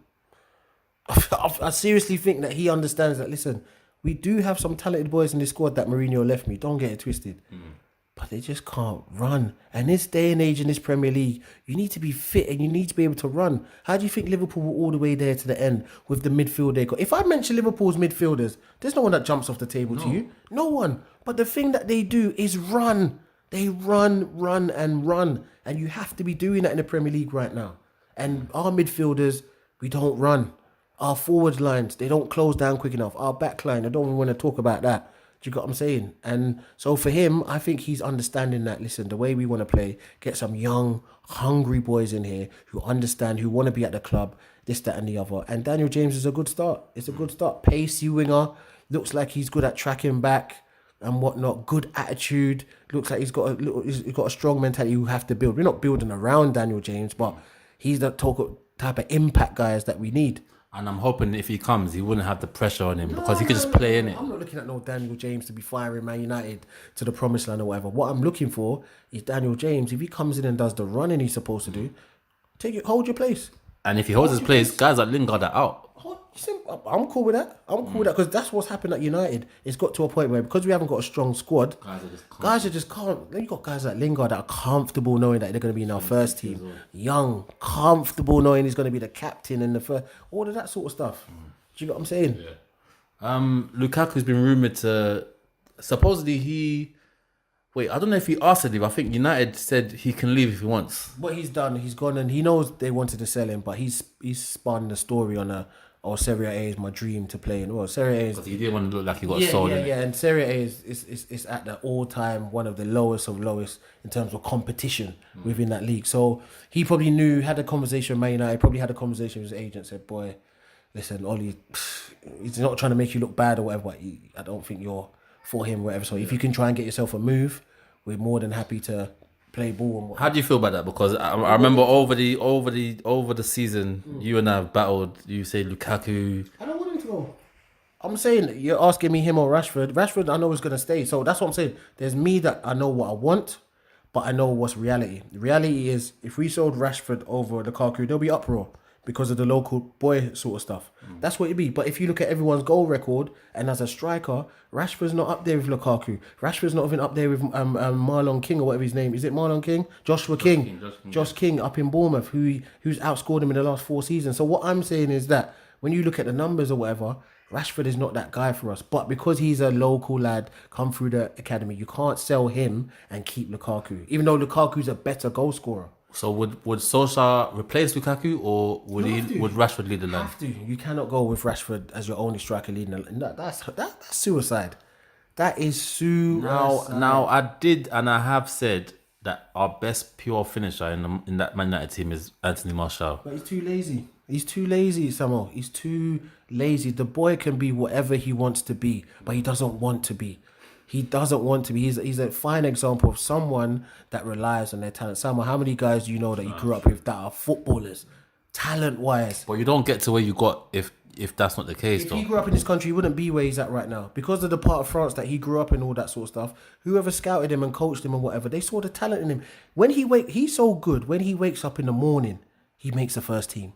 I seriously think that he understands that, listen, we do have some talented boys in this squad that Mourinho left me. Don't get it twisted. But they just can't run. And this day and age in this Premier League, you need to be fit and you need to be able to run. How do you think Liverpool were all the way there to the end with the midfield they got? If I mention Liverpool's midfielders, there's no one that jumps off the table to you. No one. But the thing that they do is run. They run. And you have to be doing that in the Premier League right now. And our midfielders, we don't run. Our forward lines, they don't close down quick enough. Our back line, I don't even want to talk about that. Do you get what I'm saying? And so for him, I think he's understanding that, listen, the way we want to play, get some young, hungry boys in here who understand, who want to be at the club, this, that and the other. And Daniel James is a good start. It's a good start. Pacey winger. Looks like he's good at tracking back and whatnot. Good attitude. Looks like he's got a strong mentality you have to build. We're not building around Daniel James, but he's the type of impact guys that we need. And I'm hoping if he comes, he wouldn't have the pressure on him because he could just play in it. I'm not looking at no Daniel James to be firing Man United to the promised land or whatever. What I'm looking for is Daniel James. If he comes in and does the running he's supposed to do, hold your place. And if he holds his place, guys like Lingard are out. I'm cool with that. Because that's what's happened at United. It's got to a point where because we haven't got a strong squad, guys are just can't. Then you got guys like Lingard that are comfortable knowing that they're going to be in our first team. Young, comfortable knowing he's going to be the captain in the first. All of that sort of stuff. Do you get what I'm saying? Yeah. Lukaku's been rumoured to supposedly I don't know if he asked to leave. I think United said he can leave if he wants. What he's done, he's gone and he knows they wanted to sell him, but he's spun the story on Serie A is my dream to play in. Well, Serie A is... Because he didn't want to look like he got sold. Yeah, and Serie A is at the all-time, one of the lowest of lowest in terms of competition within that league. So he probably had a conversation with Man United, probably had a conversation with his agent, said, boy, listen, Ollie, he's not trying to make you look bad or whatever, but I don't think you're for him, whatever. So if you can try and get yourself a move, we're more than happy to play ball and whatnot. How do you feel about that? Because I remember over the season, you and I have battled. You say Lukaku. I don't want him to go. I'm saying you're asking me him or Rashford. Rashford, I know is gonna stay. So that's what I'm saying. There's me that I know what I want, but I know what's reality. The reality is, if we sold Rashford over Lukaku, there'll be uproar because of the local boy sort of stuff. That's what it'd be. But if you look at everyone's goal record, and as a striker, Rashford's not up there with Lukaku. Rashford's not even up there with Marlon King or whatever his name is. It Marlon King? Joshua King. Josh King up in Bournemouth, who's outscored him in the last 4 seasons. So what I'm saying is that when you look at the numbers or whatever, Rashford is not that guy for us. But because he's a local lad, come through the academy, you can't sell him and keep Lukaku, even though Lukaku's a better goal scorer. So would Solskjaer replace Lukaku, or would Rashford lead the line? Have to. You cannot go with Rashford as your only striker leading the line. That's suicide. That is suicide. Now I did and I have said that our best pure finisher in that Man United team is Anthony Martial. But he's too lazy. He's too lazy, Samuel. He's too lazy. The boy can be whatever he wants to be, but he doesn't want to be. He doesn't want to be. He's a fine example of someone that relies on their talent. Samuel, how many guys do you know that you grew up with that are footballers, talent-wise? But you don't get to where you got if that's not the case, If though. he grew up in this country, he wouldn't be where he's at right now. Because of the part of France that he grew up in, all that sort of stuff, whoever scouted him and coached him and whatever, they saw the talent in him. He's so good. When he wakes up in the morning, he makes the first team.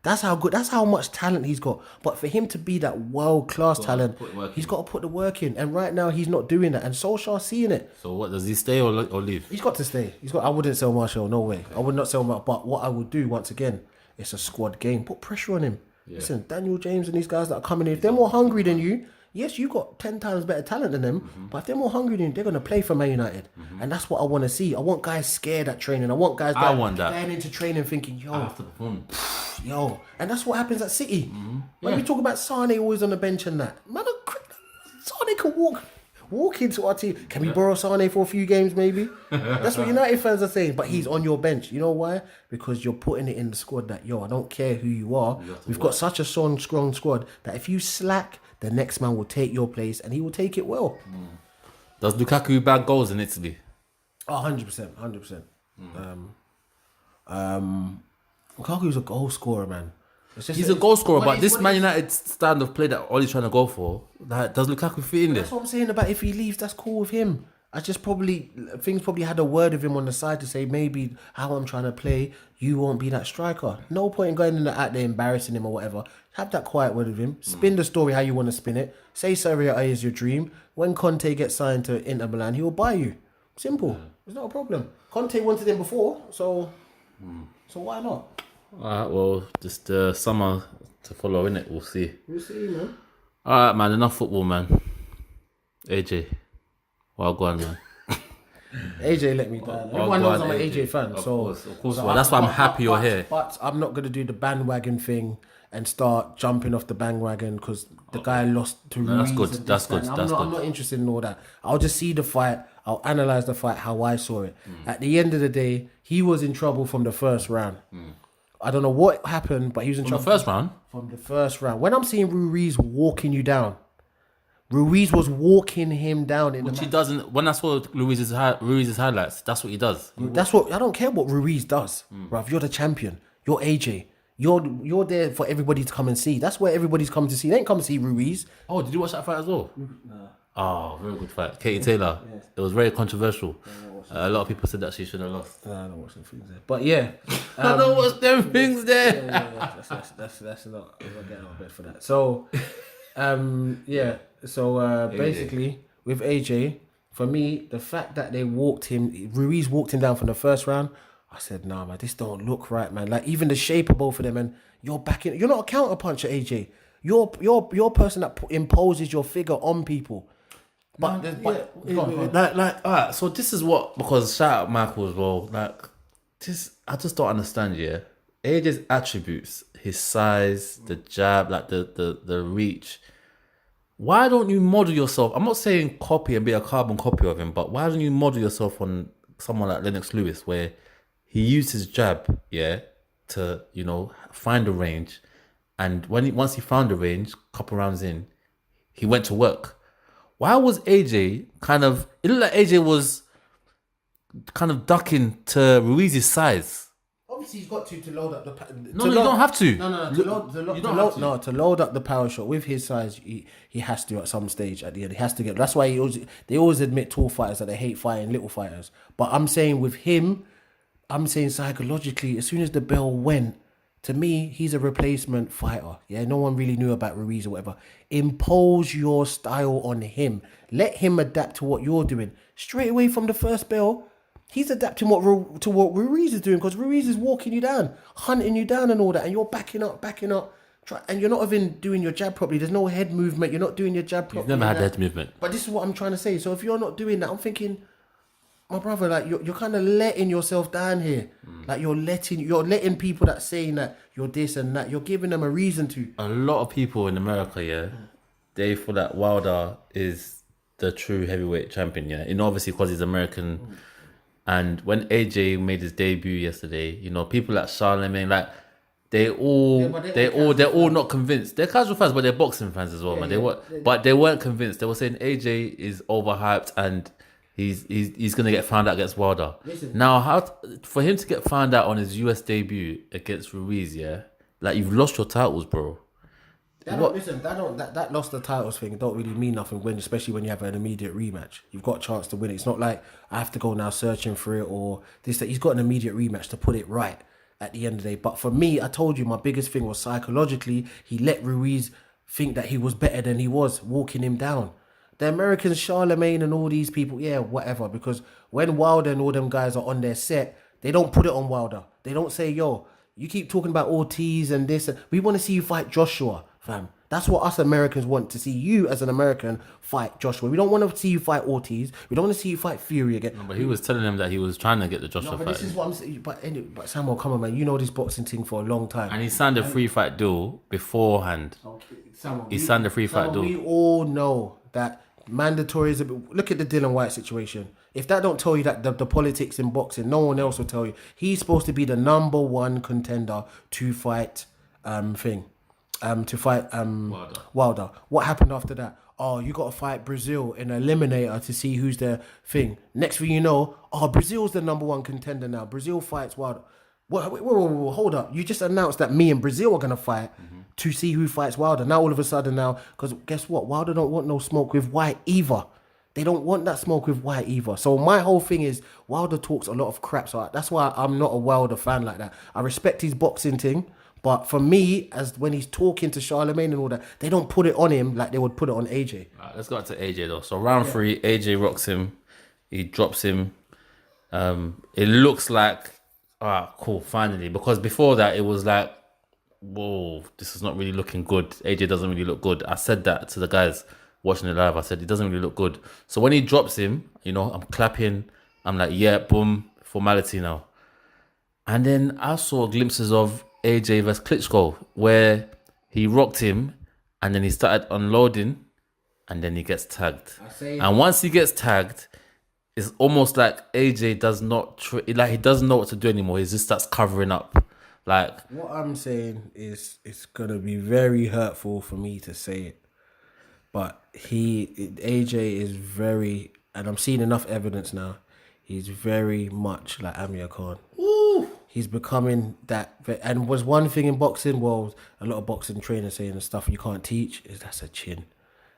That's how good. That's how much talent he's got. But for him to be that world-class talent, he's got to put the work in. And right now, he's not doing that. And Solskjaer's seeing it. So what, does he stay or leave? He's got to stay. I wouldn't sell Martial, no way. I would not sell Martial. But what I would do, once again, it's a squad game. Put pressure on him. Yeah. Listen, Daniel James and these guys that are coming in, if they're more hungry than you, yes, you got 10 times better talent than them, but if they're more hungry than you, they're going to play for Man United. And that's what I want to see. I want guys scared at training. I want guys going into training thinking, yo, I have to perform. Yo. And that's what happens at City. When we talk about Sane always on the bench and that, man, Sane can walk into our team. Can we borrow Sane for a few games maybe? That's what United fans are saying. But he's on your bench. You know why? Because you're putting it in the squad that, yo, I don't care who you are. We've got such a strong squad that if you slack, the next man will take your place and he will take it well. Does Lukaku bag goals in Italy? Oh, 100%. 100%. Lukaku's a goal scorer, man. He's a goal scorer, but this Man United stand of play that Ollie's trying to go for, does Lukaku fit in there? That's what I'm saying about if he leaves, that's cool with him. Things probably had a word with him on the side to say maybe how I'm trying to play, you won't be that striker. No point in going out there embarrassing him or whatever. Have that quiet word with him. Spin the story how you want to spin it. Say Serie A is your dream. When Conte gets signed to Inter Milan, he will buy you. Simple. It's not a problem. Conte wanted him before, so why not? Alright, well, just summer to follow, innit? We'll see. We'll see, man. Alright, man, enough football, man. AJ. Well, go on, man. AJ let me down. Everyone knows I'm an AJ fan. Of course. Well, that's why I'm happy you're here. But I'm not going to do the bandwagon thing and start jumping off the bandwagon because the guy lost to Ruiz. That's good. I'm not interested in all that. I'll just see the fight. I'll analyse the fight how I saw it. At the end of the day, he was in trouble from the first round. I don't know what happened, but he was in trouble. From the first round? From the first round. When I'm seeing Ruiz walking you down, Ruiz was walking him down in Which the he doesn't. When I saw Ruiz's highlights, that's what he does. That's what I don't care what Ruiz does, bruv. You're the champion. You're AJ. You're there for everybody to come and see. That's where everybody's coming to see. They ain't come to see Ruiz. Oh, did you watch that fight as well? No. Oh, very good fight. Katie Taylor. Yes. It was very controversial. A lot of people said that she should have lost. I don't watch them things there. But yeah. I don't watch them things there. That's not. I'm not getting out of bed for that. So, yeah. So basically, with AJ, for me, the fact that Ruiz walked him down from the first round, I said, nah, man, this don't look right, man. Like even the shape of both of them, and you're not a counter puncher, AJ. You're a person that imposes your figure on people. But alright, so this is what, because shout out Michael as well, like this, I just don't understand, yeah. AJ's attributes, his size, the jab, like the reach. Why don't you model yourself? I'm not saying copy and be a carbon copy of him, but why don't you model yourself on someone like Lennox Lewis, where he used his jab, to, find a range, and once he found the range, couple rounds in, he went to work. why was AJ kind of? It looked like AJ was kind of ducking to Ruiz's size. Obviously, he's got to load up the. No, you don't have to. To load up the power shot with his size, he has to at some stage at the end. He has to get. That's why they always admit tall fighters that they hate fighting little fighters. But I'm saying with him, I'm saying psychologically, as soon as the bell went, to me, he's a replacement fighter. Yeah, no one really knew about Ruiz or whatever. Impose your style on him. Let him adapt to what you're doing. Straight away from the first bell, he's adapting to what Ruiz is doing, because Ruiz is walking you down, hunting you down and all that, and you're backing up, and you're not even doing your jab properly. There's no head movement. You're not doing your jab properly. He's never had head movement. But this is what I'm trying to say. So if you're not doing that, I'm thinking, my brother, like you're kind of letting yourself down here. Like you're letting people that saying that you're this and that, you're giving them a reason to. A lot of people in America, they feel that Wilder is the true heavyweight champion, obviously because he's American. And when AJ made his debut yesterday, people like Charlemagne, like they're all not convinced. They're casual fans, but they're boxing fans as well, man. They weren't convinced. They were saying AJ is overhyped and he's gonna get found out against Wilder. Listen. Now, for him to get found out on his US debut against Ruiz, like you've lost your titles, bro. That lost the titles thing don't really mean nothing especially when you have an immediate rematch. You've got a chance to win it. It's not like I have to go now searching for it or this, that. He's got an immediate rematch to put it right at the end of the day. But for me, I told you my biggest thing was psychologically, he let Ruiz think that he was better than he was, walking him down. The Americans, Charlemagne and all these people, whatever. Because when Wilder and all them guys are on their set, they don't put it on Wilder. They don't say, yo, you keep talking about Ortiz and this. We want to see you fight Joshua, fam. That's what us Americans want, to see you as an American fight Joshua. We don't want to see you fight Ortiz. We don't want to see you fight Fury again. No, but he was telling them that he was trying to get the Joshua fight. This is what I'm saying. But Samuel, come on, man. You know this boxing thing for a long time. And he signed a free fight deal beforehand. Okay. Samuel, he signed a free fight deal. We all know that mandatory is look at the Dylan White situation. If that don't tell you that the politics in boxing, no one else will tell you. He's supposed to be the number one contender to fight Wilder. What happened after that? Oh, you got to fight Brazil in an eliminator to see who's the thing. Next thing you know, Brazil's the number one contender now. Brazil fights Wilder. Whoa, hold up. You just announced that me and Brazil are going to fight to see who fights Wilder. Now all of a sudden because guess what? Wilder don't want no smoke with White either. They don't want that smoke with White either. So my whole thing is Wilder talks a lot of crap. So that's why I'm not a Wilder fan like that. I respect his boxing thing. But for me, as when he's talking to Charlemagne and all that, they don't put it on him like they would put it on AJ. Right, let's go back to AJ though. So round 3, AJ rocks him. He drops him. It looks like, cool, finally. Because before that, it was like, whoa, this is not really looking good. AJ doesn't really look good. I said that to the guys watching it live. I said, he doesn't really look good. So when he drops him, I'm clapping. I'm like, yeah, boom, formality now. And then I saw glimpses of AJ vs Klitschko where he rocked him and then he started unloading and then he gets tagged. And once he gets tagged, it's almost like AJ does not he doesn't know what to do anymore. He just starts covering up. Like, what I'm saying is it's gonna be very hurtful for me to say it, but AJ is very, and I'm seeing enough evidence now. He's very much like Amir Khan. Ooh. He's becoming that, and was one thing in boxing, well, a lot of boxing trainers saying the stuff you can't teach is that's a chin.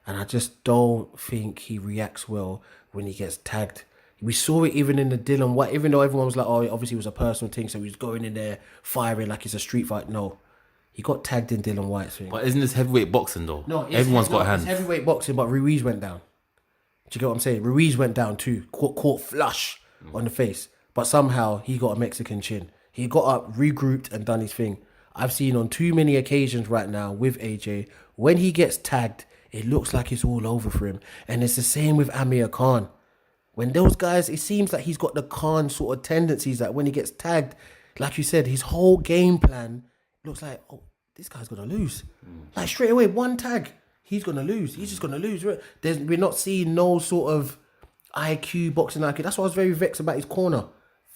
And I just don't think he reacts well when he gets tagged. We saw it even in the Dylan White, even though everyone was like, oh, obviously it was a personal thing, so he was going in there firing like it's a street fight. No, he got tagged in Dylan White's thing. But isn't this heavyweight boxing though? No, everyone's got hands. It's heavyweight boxing, but Ruiz went down. Do you get what I'm saying? Ruiz went down too, caught flush on the face, but somehow he got a Mexican chin. He got up, regrouped, and done his thing. I've seen on too many occasions right now with AJ, when he gets tagged, it looks like it's all over for him. And it's the same with Amir Khan. When those guys, it seems like he's got the Khan sort of tendencies that when he gets tagged, like you said, his whole game plan looks like, oh, this guy's going to lose. Like straight away, one tag, he's going to lose. He's just going to lose. We're not seeing no sort of IQ, boxing IQ. That's why I was very vexed about his corner.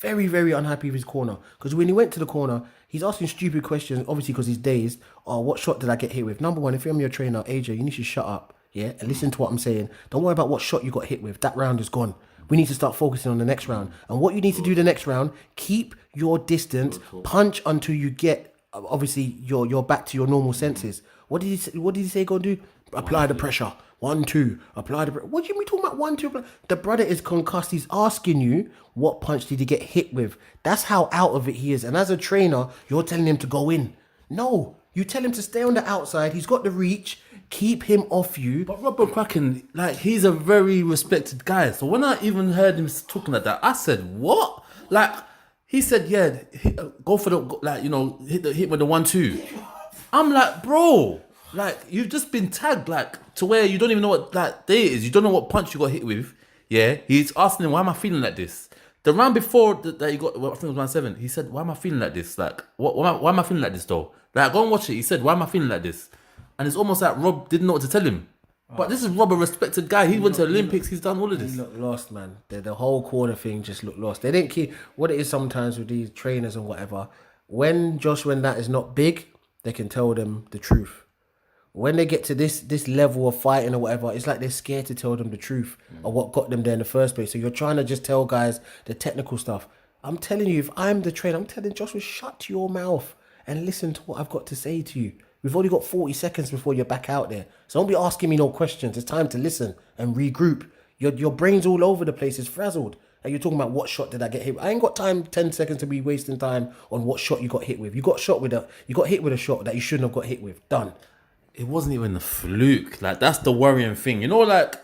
Very, very unhappy with his corner. Because when he went to the corner, he's asking stupid questions, obviously because he's dazed. Oh, what shot did I get hit with? Number one, if I'm your trainer, AJ, you need to shut up. yeah, and listen to what I'm saying. Don't worry about what shot you got hit with. That round is gone. We need to start focusing on the next round. And what you need to do the next round, keep your distance, punch until you get, obviously, you're back to your normal senses. What did he say go do? Apply the pressure. 1, 2, apply the pressure. What do you mean talking about 1, 2? The brother is concussed. He's asking you, what punch did he get hit with? That's how out of it he is. And as a trainer, you're telling him to go in. No, you tell him to stay on the outside. He's got the reach. Keep him off you. But Robert Kraken, like, he's a very respected guy. So when I even heard him talking like that, I said, what? Like, he said, yeah, go for the, like, you know, hit with the 1, 2. I'm like, bro, like, you've just been tagged, like, to where you don't even know what that day is. You don't know what punch you got hit with. Yeah, he's asking him, why am I feeling like this? The round before that he got, well, I think it was round 7, he said, why am I feeling like this? Like, why am I feeling like this, though? Like, go and watch it. He said, why am I feeling like this? And it's almost like Rob didn't know what to tell him. But this is Rob, a respected guy. He went to Olympics. He's done all of this. He looked lost, man. The whole corner thing just looked lost. They didn't keep... What it is sometimes with these trainers and whatever, when that is not big, they can tell them the truth. When they get to this level of fighting or whatever, it's like they're scared to tell them the truth of what got them there in the first place. So you're trying to just tell guys the technical stuff. I'm telling you, if I'm the trainer, I'm telling Joshua, shut your mouth and listen to what I've got to say to you. We've only got 40 seconds before you're back out there. So don't be asking me no questions. It's time to listen and regroup. Your brain's all over the place. It's frazzled. And you're talking about what shot did I get hit with. I ain't got 10 seconds to be wasting time on what shot you got hit with. You got hit with a shot that you shouldn't have got hit with. Done. It wasn't even a fluke. Like, that's the worrying thing. You know, like,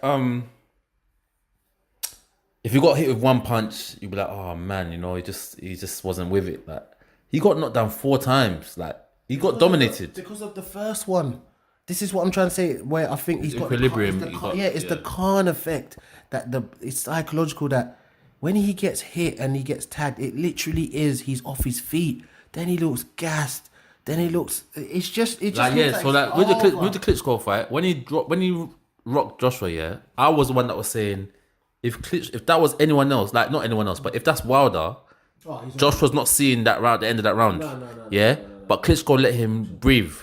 if you got hit with one punch, you'd be like, oh man, you know, he just wasn't with it. Like, he got knocked down 4 times. Like, he got dominated because of the first one. This is what I'm trying to say. Where I think he's got equilibrium. The Khan effect. It's psychological that when he gets hit and he gets tagged, it literally is he's off his feet. Then he looks gassed. Then he looks. It's just. It just like, yeah. So like with the Klitschko fight, when he rocked Joshua, yeah, I was the one that was saying if that was anyone else, like not anyone else, but if that's Wilder, Joshua's not seeing that round, the end of that round. No. But Klitschko let him breathe.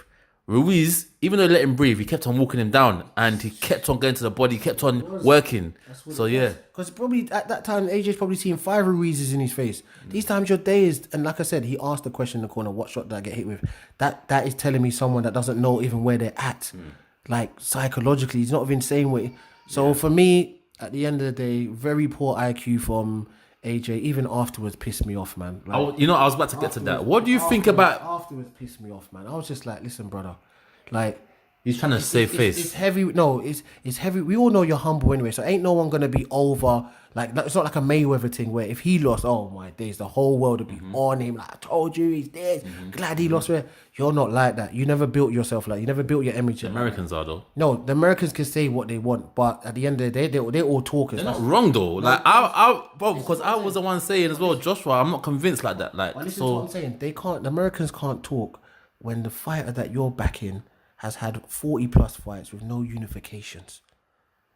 Ruiz, even though he let him breathe, he kept on walking him down and he kept on going to the body, he kept on working. So yeah. Because probably at that time, AJ's probably seeing 5 Ruizes in his face. These times you're dazed. And like I said, he asked the question in the corner, what shot did I get hit with? That is telling me someone that doesn't know even where they're at. Like psychologically, he's not even saying what. So for me, at the end of the day, very poor IQ from AJ. Even afterwards pissed me off, man. Like, I was about to get to that. What do you think about... Afterwards pissed me off, man. I was just like, listen, brother. Like... He's trying to save face. It's heavy. No, it's heavy. We all know you're humble anyway, so ain't no one going to be over... Like, it's not like a Mayweather thing where if he lost, oh my days, the whole world would be on him. Like, I told you, he's this. Glad he lost. You're not like that. You never built yourself like... You never built your image. The Americans are, though. No, the Americans can say what they want, but at the end of the day, they're all talkers. They're not wrong, though. Like, bro, because I was the one saying as well, Joshua, I'm not convinced like that. Like, listen to what I'm saying. The Americans can't talk when the fighter that you're backing has had 40 plus fights with no unifications.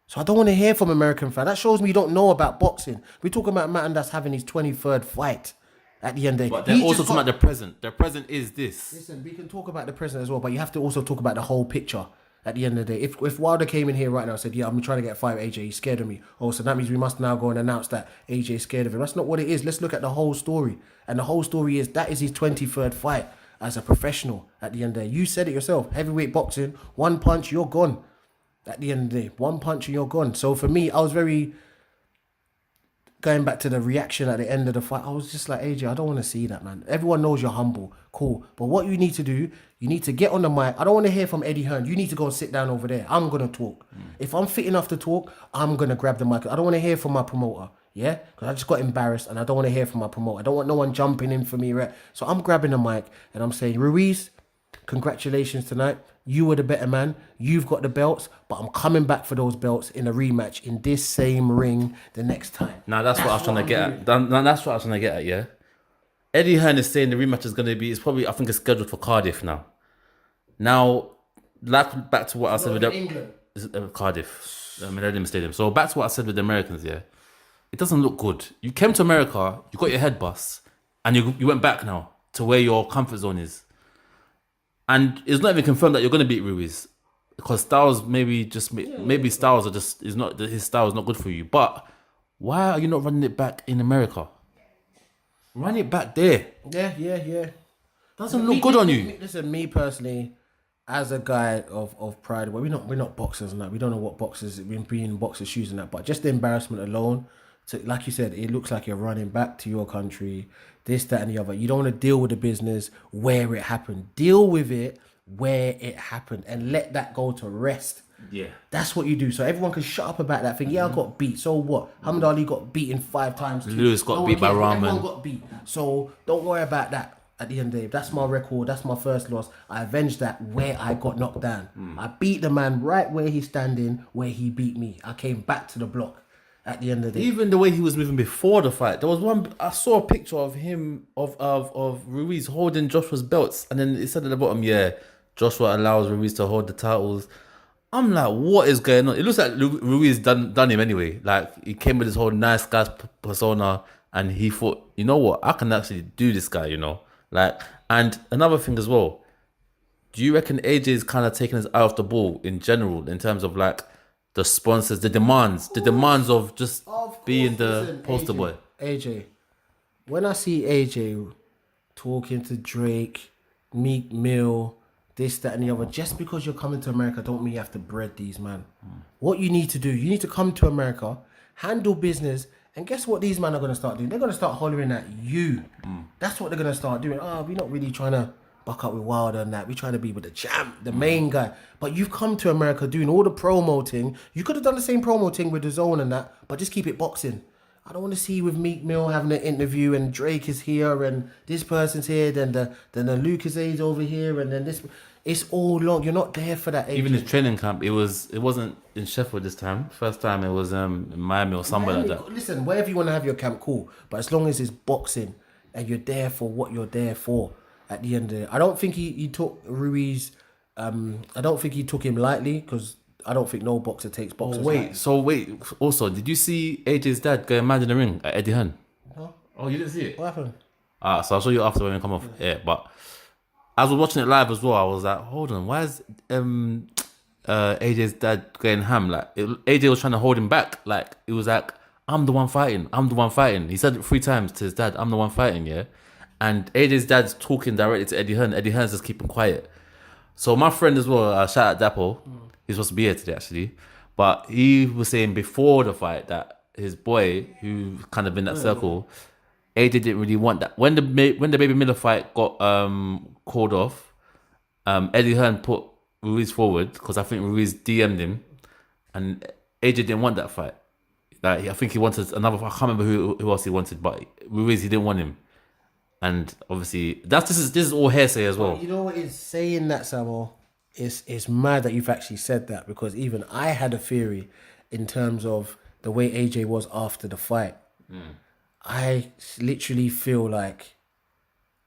So I don't want to hear from American fans. That shows me you don't know about boxing. We're talking about Matt that's having his 23rd fight at the end of the day. But they're also talking about the present. The present is this. Listen, we can talk about the present as well, but you have to also talk about the whole picture at the end of the day. If Wilder came in here right now and said, yeah, I'm trying to get a fight with AJ, he's scared of me. Oh, so that means we must now go and announce that AJ is scared of him. That's not what it is. Let's look at the whole story. And the whole story is that is his 23rd fight as a professional at the end of the day. You said it yourself. Heavyweight boxing, one punch, you're gone. At the end of the day, one punch and you're gone. So for me, I was very... Going back to the reaction at the end of the fight, I was just like, AJ, I don't want to see that, man. Everyone knows you're humble. Cool. But what you need to do, you need to get on the mic. I don't want to hear from Eddie Hearn. You need to go and sit down over there. I'm going to talk. If I'm fit enough to talk, I'm going to grab the mic. I don't want to hear from my promoter. Yeah? Because I just got embarrassed and I don't want to hear from my promoter. I don't want no one jumping in for me, right? So I'm grabbing the mic and I'm saying, Ruiz, congratulations tonight. You were the better man. You've got the belts, but I'm coming back for those belts in a rematch in this same ring the next time. Now that's what I was trying to get at. That's what I was trying to get at, yeah? Eddie Hearn is saying the rematch is going to be, I think it's scheduled for Cardiff now. Now, like back to what I said with England. Cardiff, Millennium Stadium. So back to what I said with the Americans, yeah? It doesn't look good. You came to America, you got your head bust, and you went back now to where your comfort zone is. And it's not even confirmed that you're going to beat Ruiz. because styles maybe styles are just his style is not good for you. But why are you not running it back in America? Run it back there. Yeah. Doesn't look good on you. Listen, me personally, as a guy of pride, well, we're not boxers and that. We don't know what boxers, we've been in boxers' shoes and that. But just the embarrassment alone, so like you said, it looks like you're running back to your country, this, that, and the other. You don't want to deal with the business where it happened. Deal with it where it happened and let that go to rest. Yeah. That's what you do. So everyone can shut up about that thing. Yeah, I got beat. So what? Muhammad Ali got beaten 5 times. Lewis got beat by Rahman. Everyone got beat. So don't worry about that. At the end of the day, that's my record. That's my first loss. I avenged that where I got knocked down. I beat the man right where he's standing, where he beat me. I came back to the block. At the end of the day, even the way he was moving before the fight, there was one I saw a picture of him of Ruiz holding Joshua's belts, and then it said at the bottom, yeah, Joshua allows Ruiz to hold the titles. I'm like, what is going on? It looks like Ruiz done him anyway. Like he came with his whole nice guy persona, and he thought, you know what, I can actually do this guy, you know. Like, and another thing as well, do you reckon AJ is kind of taking his eye off the ball in general in terms of like the sponsors, the demands of just being the poster boy? AJ, when I see AJ talking to Drake, Meek Mill, this, that, and the other, just because you're coming to America don't mean you have to bread these, man. What you need to do, you need to come to America, handle business, and guess what these men are going to start doing? They're going to start hollering at you. That's what they're going to start doing. Oh, we're not really trying to buck up with Wilder and that. We're trying to be with the champ, the main guy. But you've come to America doing all the promoting. You could have done the same promoting with the Zone and that, but just keep it boxing. I don't want to see you with Meek Mill having an interview and Drake is here and this person's here, then the Lucas A's over here and then this. It's all long. You're not there for that. Even his training camp, it wasn't in Sheffield this time. First time it was in Miami or somewhere like that. Listen, wherever you want to have your camp, cool. But as long as it's boxing and you're there for what you're there for, at the end of it, I don't think he took Ruiz. I don't think he took him lightly because I don't think no boxer takes boxers. Wait. Also, did you see AJ's dad going mad in the ring at Eddie Hearn? No. Oh, you didn't see it? What happened? So I'll show you after when we come off. Yeah, but I was watching it live as well. I was like, hold on, why is AJ's dad going ham? Like AJ was trying to hold him back. Like it was like, I'm the one fighting. He said it 3 times to his dad, I'm the one fighting, yeah. And AJ's dad's talking directly to Eddie Hearn. Eddie Hearn's just keeping quiet. So my friend as well, shout out Dapo. He's supposed to be here today actually, but he was saying before the fight that his boy, who kind of in that circle, AJ didn't really want that. When the Baby Miller fight got called off, Eddie Hearn put Ruiz forward because I think Ruiz DM'd him, and AJ didn't want that fight. Like I think he wanted another. I can't remember who else he wanted, but Ruiz he didn't want him. And obviously, this is all hearsay as well. You know what is saying that, Samuel? It's mad that you've actually said that because even I had a theory in terms of the way AJ was after the fight. I literally feel like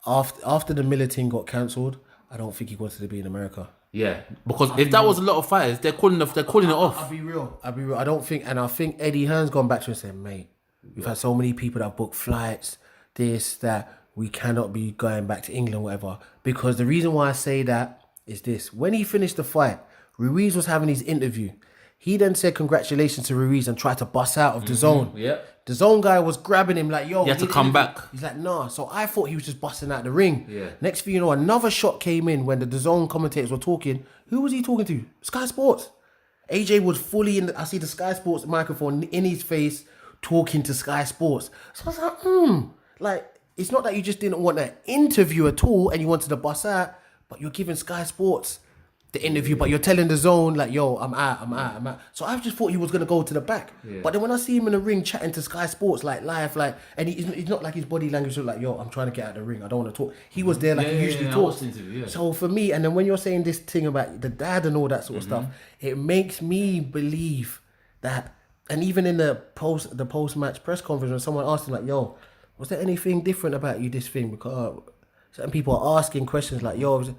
after the Miller thing got cancelled, I don't think he wanted to be in America. Yeah, because if that was a lot of fighters, they're calling it off. I'll be real. I don't think, and I think Eddie Hearn's gone back to him and said, mate, we've had so many people that book flights, this, that. We cannot be going back to England, whatever. Because the reason why I say that is this. When he finished the fight, Ruiz was having his interview. He then said congratulations to Ruiz and tried to bust out of the zone. Yeah. The zone guy was grabbing him like, yo. You had to come back. He's like, nah. So I thought he was just busting out the ring. Yeah. Next thing you know, another shot came in when the zone commentators were talking. Who was he talking to? Sky Sports. AJ was fully in. I see the Sky Sports microphone in his face talking to Sky Sports. So I was like, Like, it's not that you just didn't want an interview at all and you wanted to bust out, but you're giving Sky Sports the interview, but you're telling the zone, like, yo, I'm out. So I just thought he was going to go to the back. Yeah. But then when I see him in the ring chatting to Sky Sports, like, live, like, and he's not like his body language was like, yo, I'm trying to get out of the ring. I don't want to talk. He was there like he usually talks. So for me, and then when you're saying this thing about the dad and all that sort of stuff, it makes me believe that, and even in the post-match press conference when someone asked him, like, yo, was there anything different about you, this thing? Because certain people are asking questions like, yo,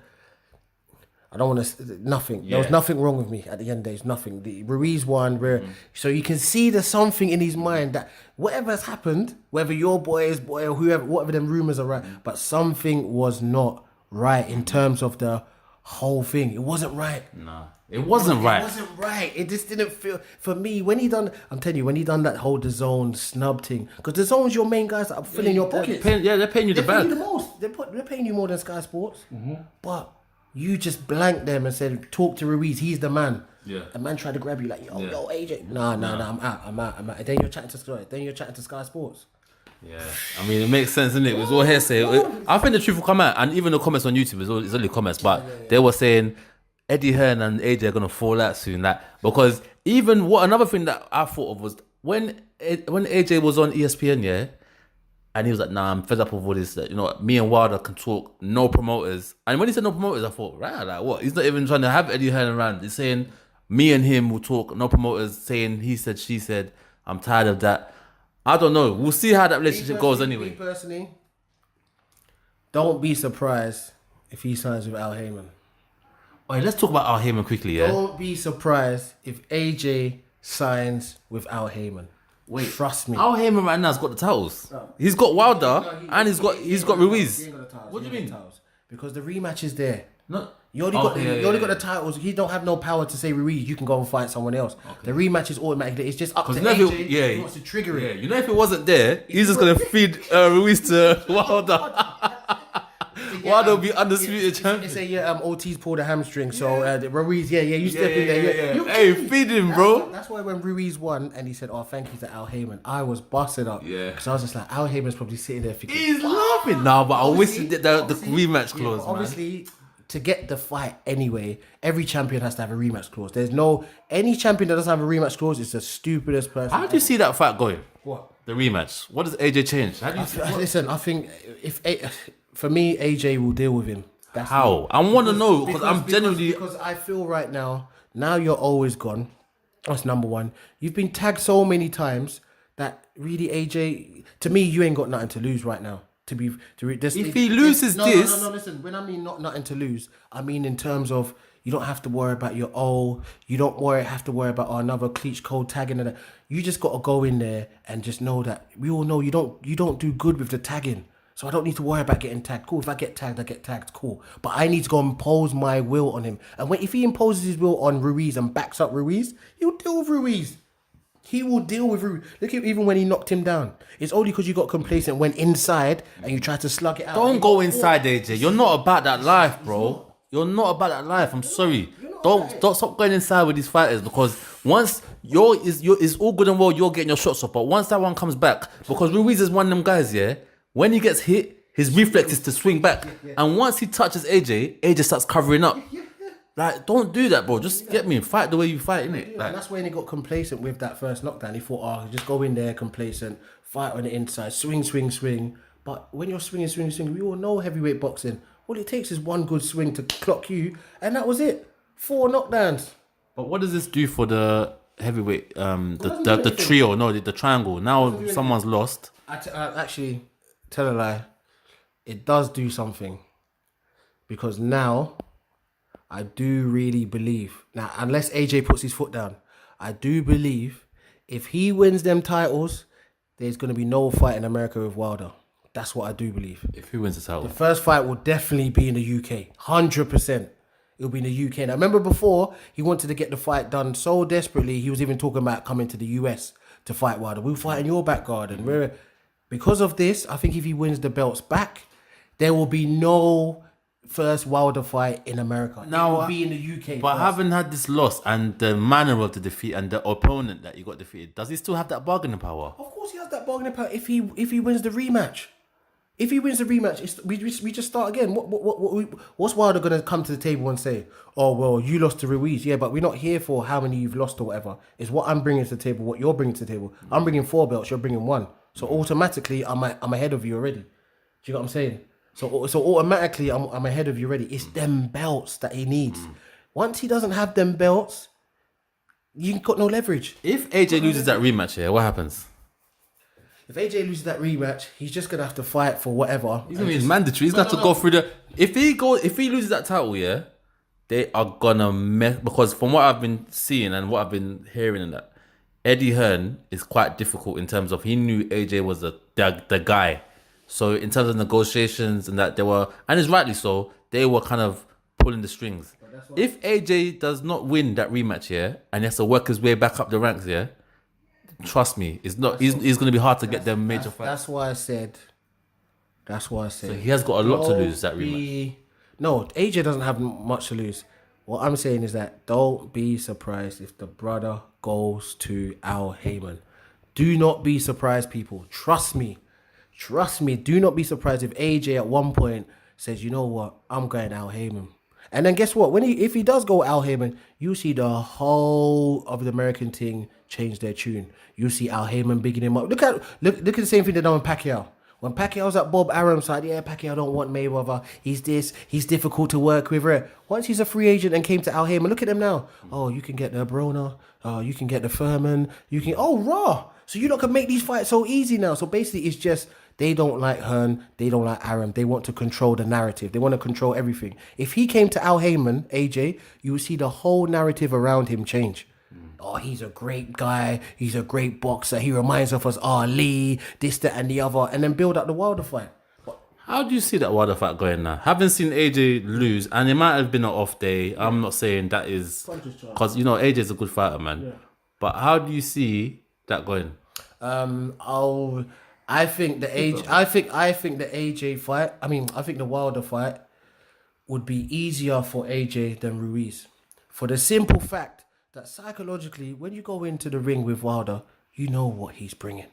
I don't want to, nothing. Yeah. There was nothing wrong with me at the end of the day. It's nothing. The Ruiz one, so you can see there's something in his mind that whatever has happened, whether your boy is boy or whoever, whatever them rumours are right, but something was not right in terms of the whole thing. It wasn't right. Nah, it wasn't right. It wasn't right. It just didn't feel for me when he done. I'm telling you, when he done that whole DAZN snub thing, because DAZN's your main guys that are filling your pockets. They're paying you the They're paying bag. you the most. They're paying you more than Sky Sports. But you just blanked them and said, "Talk to Ruiz. He's the man." Yeah. A man tried to grab you like, yo, AJ. Nah. I'm out. And then you're chatting to Sky Sports. Yeah, I mean, it makes sense, doesn't it? It was all hearsay. I think the truth will come out, and even the comments on YouTube it's only comments, but they were saying Eddie Hearn and AJ are gonna fall out soon. Because even another thing that I thought of was when AJ was on ESPN, yeah, and he was like, "Nah, I'm fed up with all this. Me and Wilder can talk, no promoters." And when he said no promoters, I thought, right, like what? He's not even trying to have Eddie Hearn around. He's saying me and him will talk, no promoters. Saying he said, she said. I'm tired of that. I don't know. We'll see how that relationship goes anyway. Me personally, don't be surprised if he signs with Al Heyman. Alright, let's talk about Al Heyman quickly, yeah? Don't be surprised if AJ signs with Al Heyman. Wait, trust me. Al Heyman right now has got the titles. He's got Wilder and he's got Ruiz. What do you mean? Because the rematch is there. No. You only got the titles. He don't have no power to say Ruiz. You can go and fight someone else. Okay. The rematch is automatically. It's just up to AJ. He wants to trigger it. You know, if it wasn't there, he's just gonna feed Ruiz to Wilder. Wilder will be undisputed champion. They say Ortiz pulled a hamstring, so Ruiz, you step in there. Hey, feed him, bro. That's why when Ruiz won and he said, "Oh, thank you to Al Heyman," I was busted up. Yeah. Because I was just like, Al Heyman's probably sitting there thinking, he's laughing now, but I wish he did the rematch clause. Obviously. To get the fight anyway, every champion has to have a rematch clause. Any champion that doesn't have a rematch clause is the stupidest person. How do you see that fight going? What? The rematch. What does AJ change? How do you listen, I think for me, AJ will deal with him. That's how? I want to know because I'm genuinely... Because I feel right now you're always gone. That's number one. You've been tagged so many times that really, AJ, to me, you ain't got nothing to lose right now. If he loses this... No, listen. When I mean nothing to lose, I mean in terms of you don't have to worry about your you don't have to worry about another Klitschko tagging and that. You just got to go in there and just know that we all know you don't do good with the tagging. So I don't need to worry about getting tagged. Cool, if I get tagged, I get tagged. Cool. But I need to go impose my will on him. And if he imposes his will on Ruiz and backs up Ruiz, he'll deal with Ruiz. He will deal with Ruiz. Look at even when he knocked him down. It's only because you got complacent, went inside, and you tried to slug it out. Don't go inside, AJ. You're not about that life, bro. You're not about that life. I'm sorry. Don't stop going inside with these fighters because once it's all good and well, you're getting your shots off. But once that one comes back, because Ruiz is one of them guys, yeah. When he gets hit, his reflex is to swing back, and once he touches AJ starts covering up. Like, don't do that, bro. Just get me. Fight the way you fight, innit? And that's when he got complacent with that first knockdown. He thought, just go in there, complacent, fight on the inside, swing. But when you're swinging, we all know heavyweight boxing. All it takes is one good swing to clock you, and that was it. 4 knockdowns. But what does this do for the heavyweight, the trio? No, the triangle. Now someone's lost. Actually, tell a lie. It does do something. Because now... I do really believe, now unless AJ puts his foot down, I do believe if he wins them titles, there's going to be no fight in America with Wilder. That's what I do believe. If he wins the title. The first fight will definitely be in the UK. 100%. It'll be in the UK. Now remember before, he wanted to get the fight done so desperately, he was even talking about coming to the US to fight Wilder. We'll fight in your back garden. Because of this, I think if he wins the belts back, there will be no... first Wilder fight in America. Now, it will be in the UK. But having had this loss and the manner of the defeat and the opponent that you got defeated, does he still have that bargaining power? Of course, he has that bargaining power. If he wins the rematch, we just start again. What's Wilder gonna come to the table and say? Oh well, you lost to Ruiz, yeah, but we're not here for how many you've lost or whatever. It's what I'm bringing to the table, what you're bringing to the table. I'm bringing 4 belts, you're bringing 1. So automatically, I'm ahead of you already. Do you know what I'm saying? So automatically, I'm ahead of you already. It's them belts that he needs. Once he doesn't have them belts, you got no leverage. If AJ loses that rematch here, what happens? If AJ loses that rematch, he's just gonna have to fight for whatever. It's mandatory. He's gonna have to go through the. If he loses that title, yeah, they are gonna mess. Because from what I've been seeing and what I've been hearing, and that Eddie Hearn is quite difficult in terms of he knew AJ was the guy. So in terms of negotiations and that and it's rightly so, they were kind of pulling the strings. If AJ does not win that rematch here and he has to work his way back up the ranks here, trust me, it's not. He's going to be hard to get them major fights. That's why I said. So he has got a lot to lose that rematch. No, AJ doesn't have much to lose. What I'm saying is that don't be surprised if the brother goes to Al Heyman. Do not be surprised, people. Trust me. Do not be surprised if AJ at one point says, you know what, I'm going Al Heyman. And then guess what? If he does go Al Heyman, you see the whole of the American thing change their tune. You see Al Heyman bigging him up. Look at the same thing they done with Pacquiao. When Pacquiao's at Bob Arum's side, yeah, Pacquiao don't want Mayweather. He's difficult to work with. Right? Once he's a free agent and came to Al Heyman, look at him now. Oh, you can get the Broner. Oh, you can get the Furman. Raw. So you lot can make these fights so easy now. So basically, it's just they don't like Hearn. They don't like Arum. They want to control the narrative. They want to control everything. If he came to Al Heyman, AJ, you would see the whole narrative around him change. Oh, he's a great guy. He's a great boxer. He reminds us of Ali, this, that, and the other, and then build up the Wilder fight. How do you see that Wilder fight going now? Haven't seen AJ lose, and it might have been an off day. I'm not saying that is because AJ's a good fighter, man. Yeah. But how do you see that going? I think the AJ fight. I think the Wilder fight would be easier for AJ than Ruiz, for the simple fact that psychologically, when you go into the ring with Wilder, you know what he's bringing.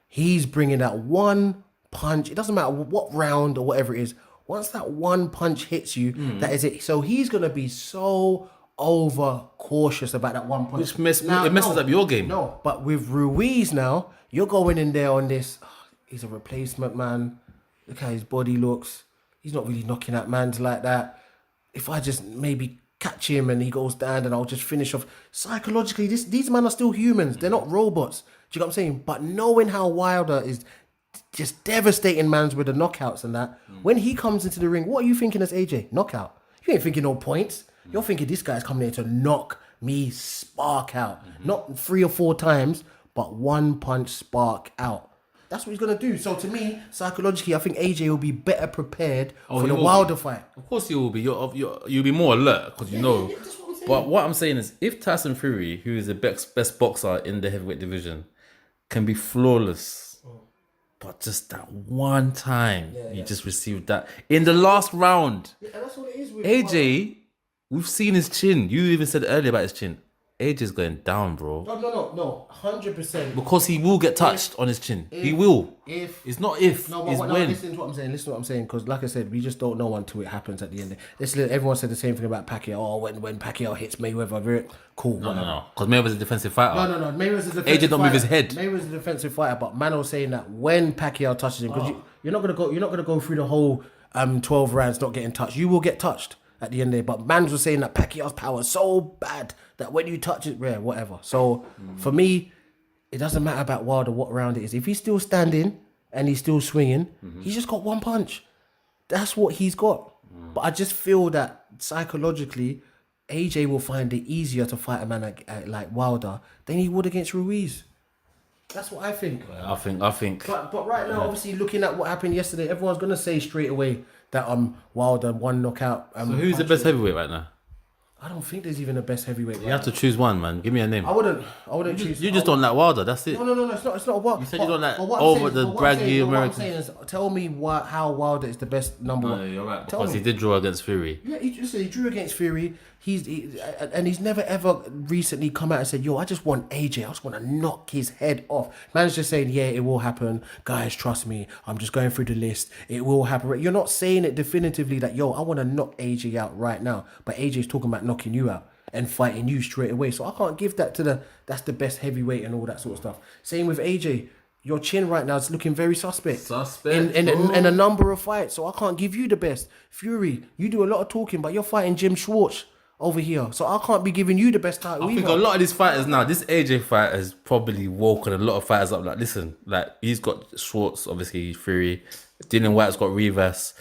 He's bringing that one punch. It doesn't matter what round or whatever it is. Once that one punch hits you, that is it. So he's going to be so over cautious about that one punch. Which messes up your game. No, but with Ruiz now, you're going in there on this. He's a replacement man. Look how his body looks. He's not really knocking at mans like that. If I just maybe catch him and he goes down and I'll just finish off. Psychologically, these men are still humans. They're not robots. Do you know what I'm saying? But knowing how Wilder is just devastating mans with the knockouts and that, when he comes into the ring, what are you thinking as AJ? Knockout. You ain't thinking no points. You're thinking this guy's coming here to knock me spark out. Not 3 or 4 times, but one punch spark out. That's what he's going to do. So to me, psychologically, I think AJ will be better prepared for the Wilder fight. Of course he will be. You'll be more alert because you know. But what I'm saying is, if Tyson Fury, who is the best boxer in the heavyweight division, can be flawless, but just that one time you just received that in the last round. Yeah, and that's what it is with AJ, we've seen his chin. You even said earlier about his chin. AJ's going down, bro. No, 100%. Because he will get touched on his chin. He will. It's not if. No, it's when. when. Listen to what I'm saying. Because like I said, we just don't know until it happens at the end. Everyone said the same thing about Pacquiao. Oh, when Pacquiao hits Mayweather, very cool. No. Because Mayweather's a defensive fighter. No. Mayweather's a defensive fighter. AJ don't move his head. Mayweather's a defensive fighter, but man was saying that when Pacquiao touches him, because you're not gonna go through the whole 12 rounds not getting touched. You will get touched at the end of it. But man was saying that Pacquiao's power is so bad that when you touch it, whatever. So for me, it doesn't matter about Wilder what round it is. If he's still standing and he's still swinging, he's just got one punch. That's what he's got. But I just feel that psychologically, AJ will find it easier to fight a man like Wilder than he would against Ruiz. That's what I think. I think. But right now, obviously, looking at what happened yesterday, everyone's gonna say straight away that Wilder one knockout. So who's the best heavyweight right now? I don't think there's even a best heavyweight. You have to choose one, man. Give me a name. I wouldn't choose. You just don't like Wilder. That's it. No. It's not a Wilder. You said you don't like over the braggy American. What I'm saying is, tell me how Wilder is the best number one. No, you're right. Because he did draw against Fury. Yeah, he drew against Fury. He's never ever recently come out and said, "Yo, I just want AJ. I just want to knock his head off." Man's just saying, "Yeah, it will happen, guys. Trust me. I'm just going through the list. It will happen." You're not saying it definitively that, "Yo, I want to knock AJ out right now," but AJ's talking about knocking you out and fighting you straight away. So I can't give that to that's the best heavyweight and all that sort of stuff. Same with AJ. Your chin right now is looking very suspect. In a number of fights. So I can't give you the best. Fury, you do a lot of talking, but you're fighting Jim Schwartz over here. So I can't be giving you the best title I think a lot of these fighters now, this AJ fight has probably woken a lot of fighters up. Like, listen, like he's got Schwartz, obviously Fury. Dylan White's got Rivas.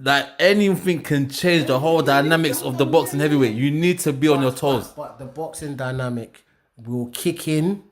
Like anything can change the whole dynamics of the boxing heavyweight. You need to be on your toes. But the boxing dynamic will kick in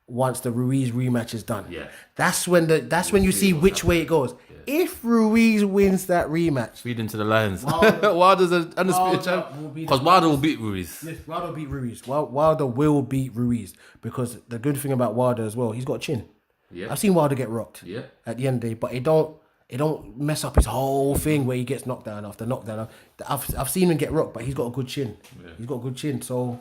once the Ruiz rematch is done. Yeah. That's when you see which way it goes. Yeah. If Ruiz wins that rematch, Feed into the Lions. Wilder's an undisputed champ. Because Wilder will beat Ruiz. yes, Wilder will beat Ruiz. Wilder will beat Ruiz because the good thing about Wilder as well, he's got a chin. Yeah. I've seen Wilder get rocked. Yeah. At the end of the day, but it don't mess up his whole thing where he gets knocked down after knockdown. I've seen him get rocked, but he's got a good chin. Yeah. He's got a good chin, so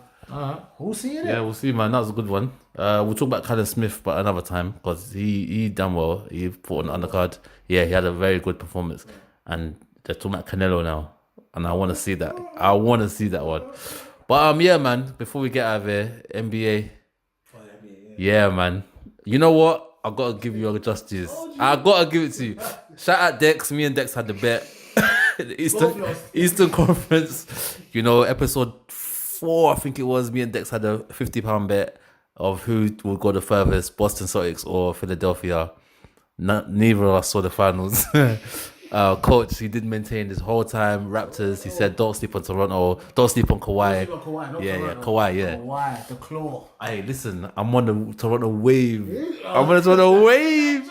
we'll see. Yeah, we'll see, man. That was a good one. We'll talk about Callum Smith, but another time because he done well. He put on the undercard. Yeah, he had a very good performance, and they're talking about Canelo now, and I want to see that. I want to see that one. But yeah, man. Before we get out of here, NBA. Yeah, man. You know what? I gotta give you a justice. I gotta give it to you. Shout out Dex. Me and Dex had the bet. The Eastern Conference. You know, episode 4, I think it was. Me and Dex had a £50 bet of who would go the furthest, Boston Celtics or Philadelphia. Neither of us saw the finals. Coach, he did maintain this whole time. Raptors, he said, don't sleep on Toronto. Don't sleep on Kawhi. Kawhi, yeah. Kawhi, the claw. Hey, listen, I'm on the Toronto wave. I'm on the Toronto wave.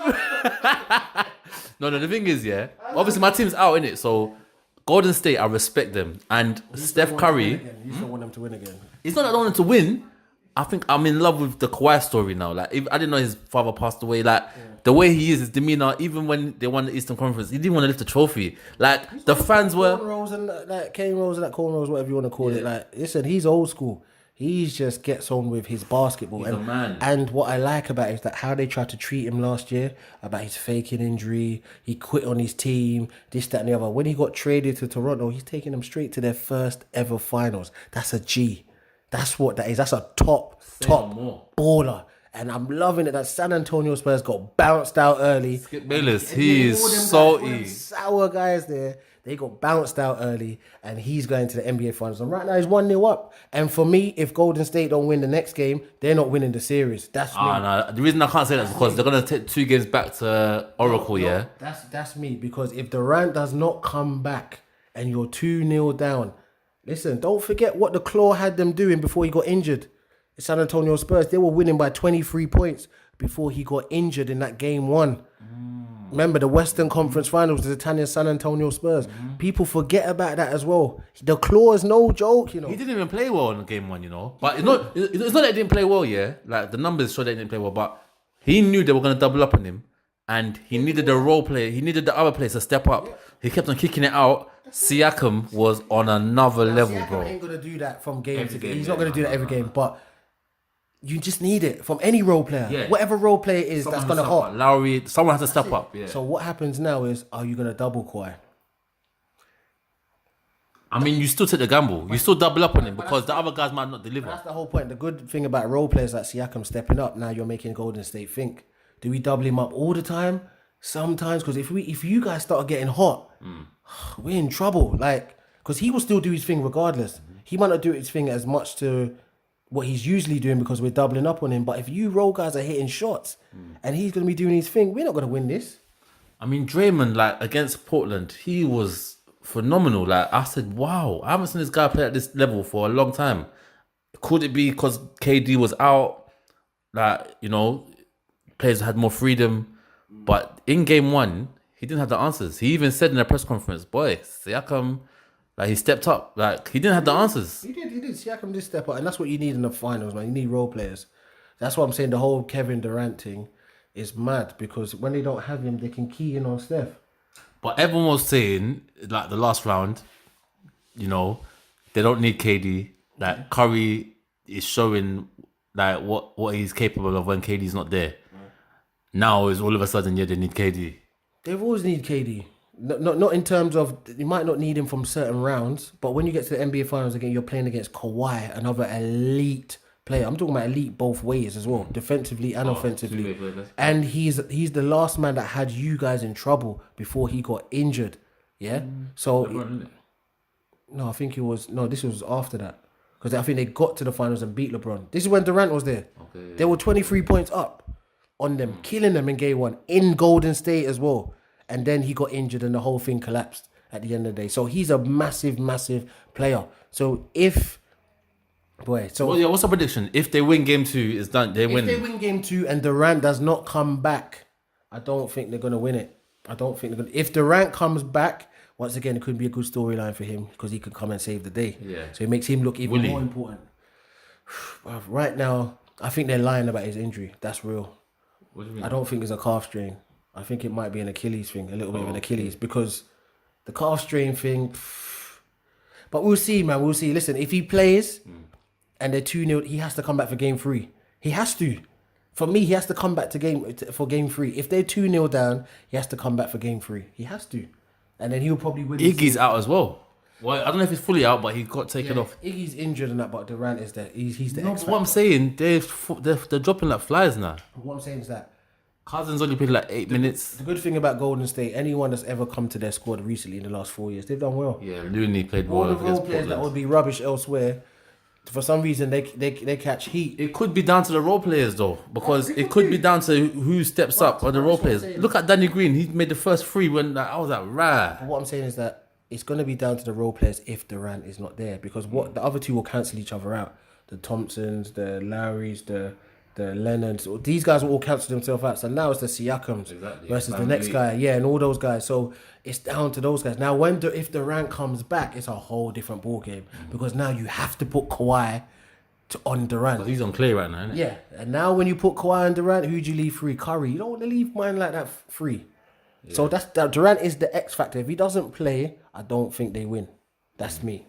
No, the thing is, yeah, obviously my team's out, innit? So Golden State, I respect them. And Steph Curry. You still want them to win again. It's not that I don't want him to win. I think I'm in love with the Kawhi story now. Like, if I didn't know his father passed away. Like, the way he is, his demeanor, even when they won the Eastern Conference, he didn't want to lift the trophy. Like, the fans were... Cornrows and like Kane Rose and that cornrows, whatever you want to call it. Like, listen, he's old school. He just gets on with his basketball. He's a man. And what I like about it is that how they tried to treat him last year, about his faking injury, he quit on his team, this, that, and the other. When he got traded to Toronto, he's taking them straight to their first ever finals. That's a G. That's what that is. That's a top baller. And I'm loving it that San Antonio Spurs got bounced out early. Skip Bayless, he is salty. Sour guys there. They got bounced out early, and he's going to the NBA Finals. And right now, he's 1-0 up. And for me, if Golden State don't win the next game, they're not winning the series. That's me. No. The reason I can't say that is because they're going to take 2 games back to Oracle, yeah? That's me. Because if Durant does not come back and you're 2-0 down, listen, don't forget what the Claw had them doing before he got injured. The San Antonio Spurs, they were winning by 23 points before he got injured in that game 1. Remember the Western Conference Finals, the Italian San Antonio Spurs. People forget about that as well. The Claw is no joke, you know. He didn't even play well in game 1, you know. But it's not that he didn't play well, yeah. Like, the numbers show that he didn't play well, but he knew they were going to double up on him. And he needed the role player. He needed the other players to step up. He kept on kicking it out. Siakam was on another level, Siakam bro. ain't going to do that from game to game. He's not going to do that every game, but you just need it from any role player. Yeah. Whatever role player is, that's going to hot. Lowry, someone has to step up. Yeah. So what happens now is, are you going to double Kawhi? I mean, you still take the gamble. You still double up on him because the other guys might not deliver. That's the whole point. The good thing about role players like Siakam stepping up, now you're making Golden State think. Do we double him up all the time? Sometimes, because if you guys start getting hot, we're in trouble. Like, because he will still do his thing regardless. He might not do his thing as much to what he's usually doing because we're doubling up on him. But if you role guys are hitting shots and he's going to be doing his thing, we're not going to win this. I mean, Draymond, like, against Portland, he was phenomenal. Like, I said, wow, I haven't seen this guy play at this level for a long time. Could it be because KD was out? Like, you know, players had more freedom. But in game 1, he didn't have the answers. He even said in a press conference, boy, Siakam, like, he stepped up. Like, he didn't have the answers. He did. Siakam did step up. And that's what you need in the finals, man. You need role players. That's what I'm saying. The whole Kevin Durant thing is mad because when they don't have him, they can key in on Steph. But everyone was saying, like, the last round, you know, they don't need KD. Like, Curry is showing, like, what he's capable of when KD's not there. Now is all of a sudden, yeah, they need KD. They've always need KD. Not in terms of, you might not need him from certain rounds, but when you get to the NBA Finals again, you're playing against Kawhi, another elite player. I'm talking about elite both ways as well, defensively and offensively. And he's the last man that had you guys in trouble before he got injured. Yeah? So, no, I think this was after that. Because I think they got to the finals and beat LeBron. This is when Durant was there. Okay. They were 23 points up on them, killing them in game 1, in Golden State as well. And then he got injured and the whole thing collapsed at the end of the day. So he's a massive, massive player. So what's the prediction? If they win game 2, it's done. They win. If they win game 2 and Durant does not come back, I don't think they're going to win it. I don't think they're gonna. If Durant comes back, once again, it could be a good storyline for him because he could come and save the day. Yeah. So it makes him look even Will he? more important. Bruv, right now, I think they're lying about his injury. That's real. What do you mean? I don't think it's a calf strain. I think it might be an Achilles thing, a little bit of an Achilles, because the calf strain thing. But we'll see, man. We'll see. Listen, if he plays and they're 2-0, he has to come back for game 3. He has to. For me, he has to come back for game 3. If they're 2-0 down, he has to come back for game 3. He has to. And then he'll probably win. Iggy's out as well. Well, I don't know if he's fully out, but he got taken off. Iggy's injured and that, but Durant is there. He's the No, X but what I'm saying, they're dropping like flies now. What I'm saying is that Cousins only played like 8 minutes. the good thing about Golden State, anyone that's ever come to their squad recently in the last 4 years, they've done well. Yeah, Looney played All well the role against players that Portland. would be rubbish elsewhere, for some reason they catch heat. It could be down to the role players though, because it could be down to who steps up on the role that's what I'm players. saying. Look at Danny Green; he made the first 3 when I was like, rah. But what I'm saying is that it's going to be down to the role players if Durant is not there, because what the other two will cancel each other out. The Thompsons, the Lowrys, the Lennons, these guys will all cancel themselves out. So now it's the Siakams versus the next guy, and all those guys. So it's down to those guys. Now, if Durant comes back, it's a whole different ball game because now you have to put Kawhi on Durant. He's on clay right now, isn't it? Yeah, and now when you put Kawhi on Durant, who do you leave free? Curry. You don't want to leave mine like that free. Yeah. So that Durant is the X factor. If he doesn't play, I don't think they win. That's me.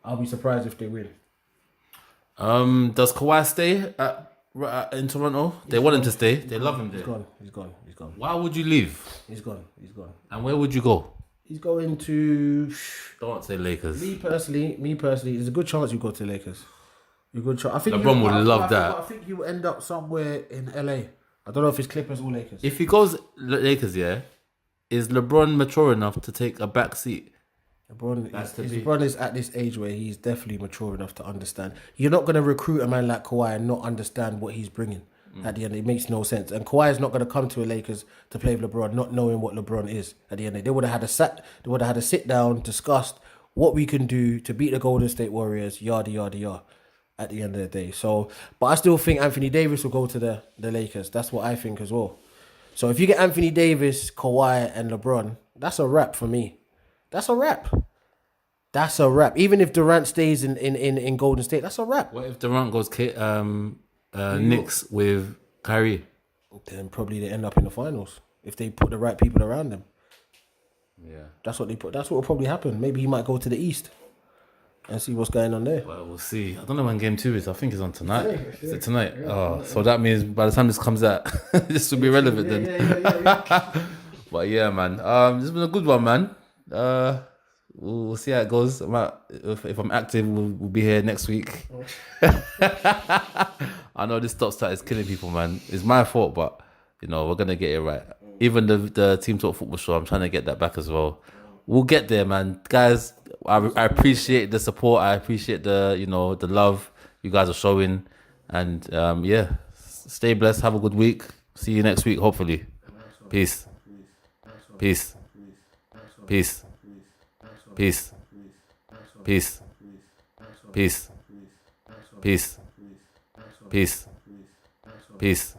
I'll be surprised if they win. Does Kawhi stay in Toronto? They want him to stay. They love him there. He's gone. Why would you leave? He's gone. And where would you go? He's going to. Don't say Lakers. Me personally, there's a good chance you go to Lakers. A good chance. I think LeBron would love that. I think you will end up somewhere in LA. I don't know if it's Clippers or Lakers. If he goes Lakers, is LeBron mature enough to take a back seat? LeBron is at this age where he's definitely mature enough to understand. You're not going to recruit a man like Kawhi and not understand what he's bringing. At the end, it makes no sense. And Kawhi is not going to come to a Lakers to play with LeBron, not knowing what LeBron is. At the end, they would have had a sit down, discussed what we can do to beat the Golden State Warriors. Yada yada yada. At the end of the day, but I still think Anthony Davis will go to the Lakers. That's what I think as well. So if you get Anthony Davis, Kawhi, and LeBron, that's a wrap for me. That's a wrap. Even if Durant stays in Golden State, that's a wrap. What if Durant goes Knicks with Kyrie? Then probably they end up in the finals if they put the right people around them. Yeah, that's what will probably happen. Maybe he might go to the East and see what's going on there. Well, we'll see. I don't know when game 2 is. I think it's on tonight. Is it tonight? So that means by the time this comes out, this will be relevant then. Yeah. But yeah, man. This has been a good one, man. We'll see how it goes. If I'm active, we'll be here next week. I know this stop start is killing people, man. It's my fault, but we're gonna get it right. Even the Team Talk Football Show, I'm trying to get that back as well. We'll get there, man. Guys, I appreciate the support. I appreciate the the love you guys are showing, and stay blessed. Have a good week. See you next week, hopefully. Peace. Peace. Peace. Peace. Peace. Peace. Peace. Peace. Peace.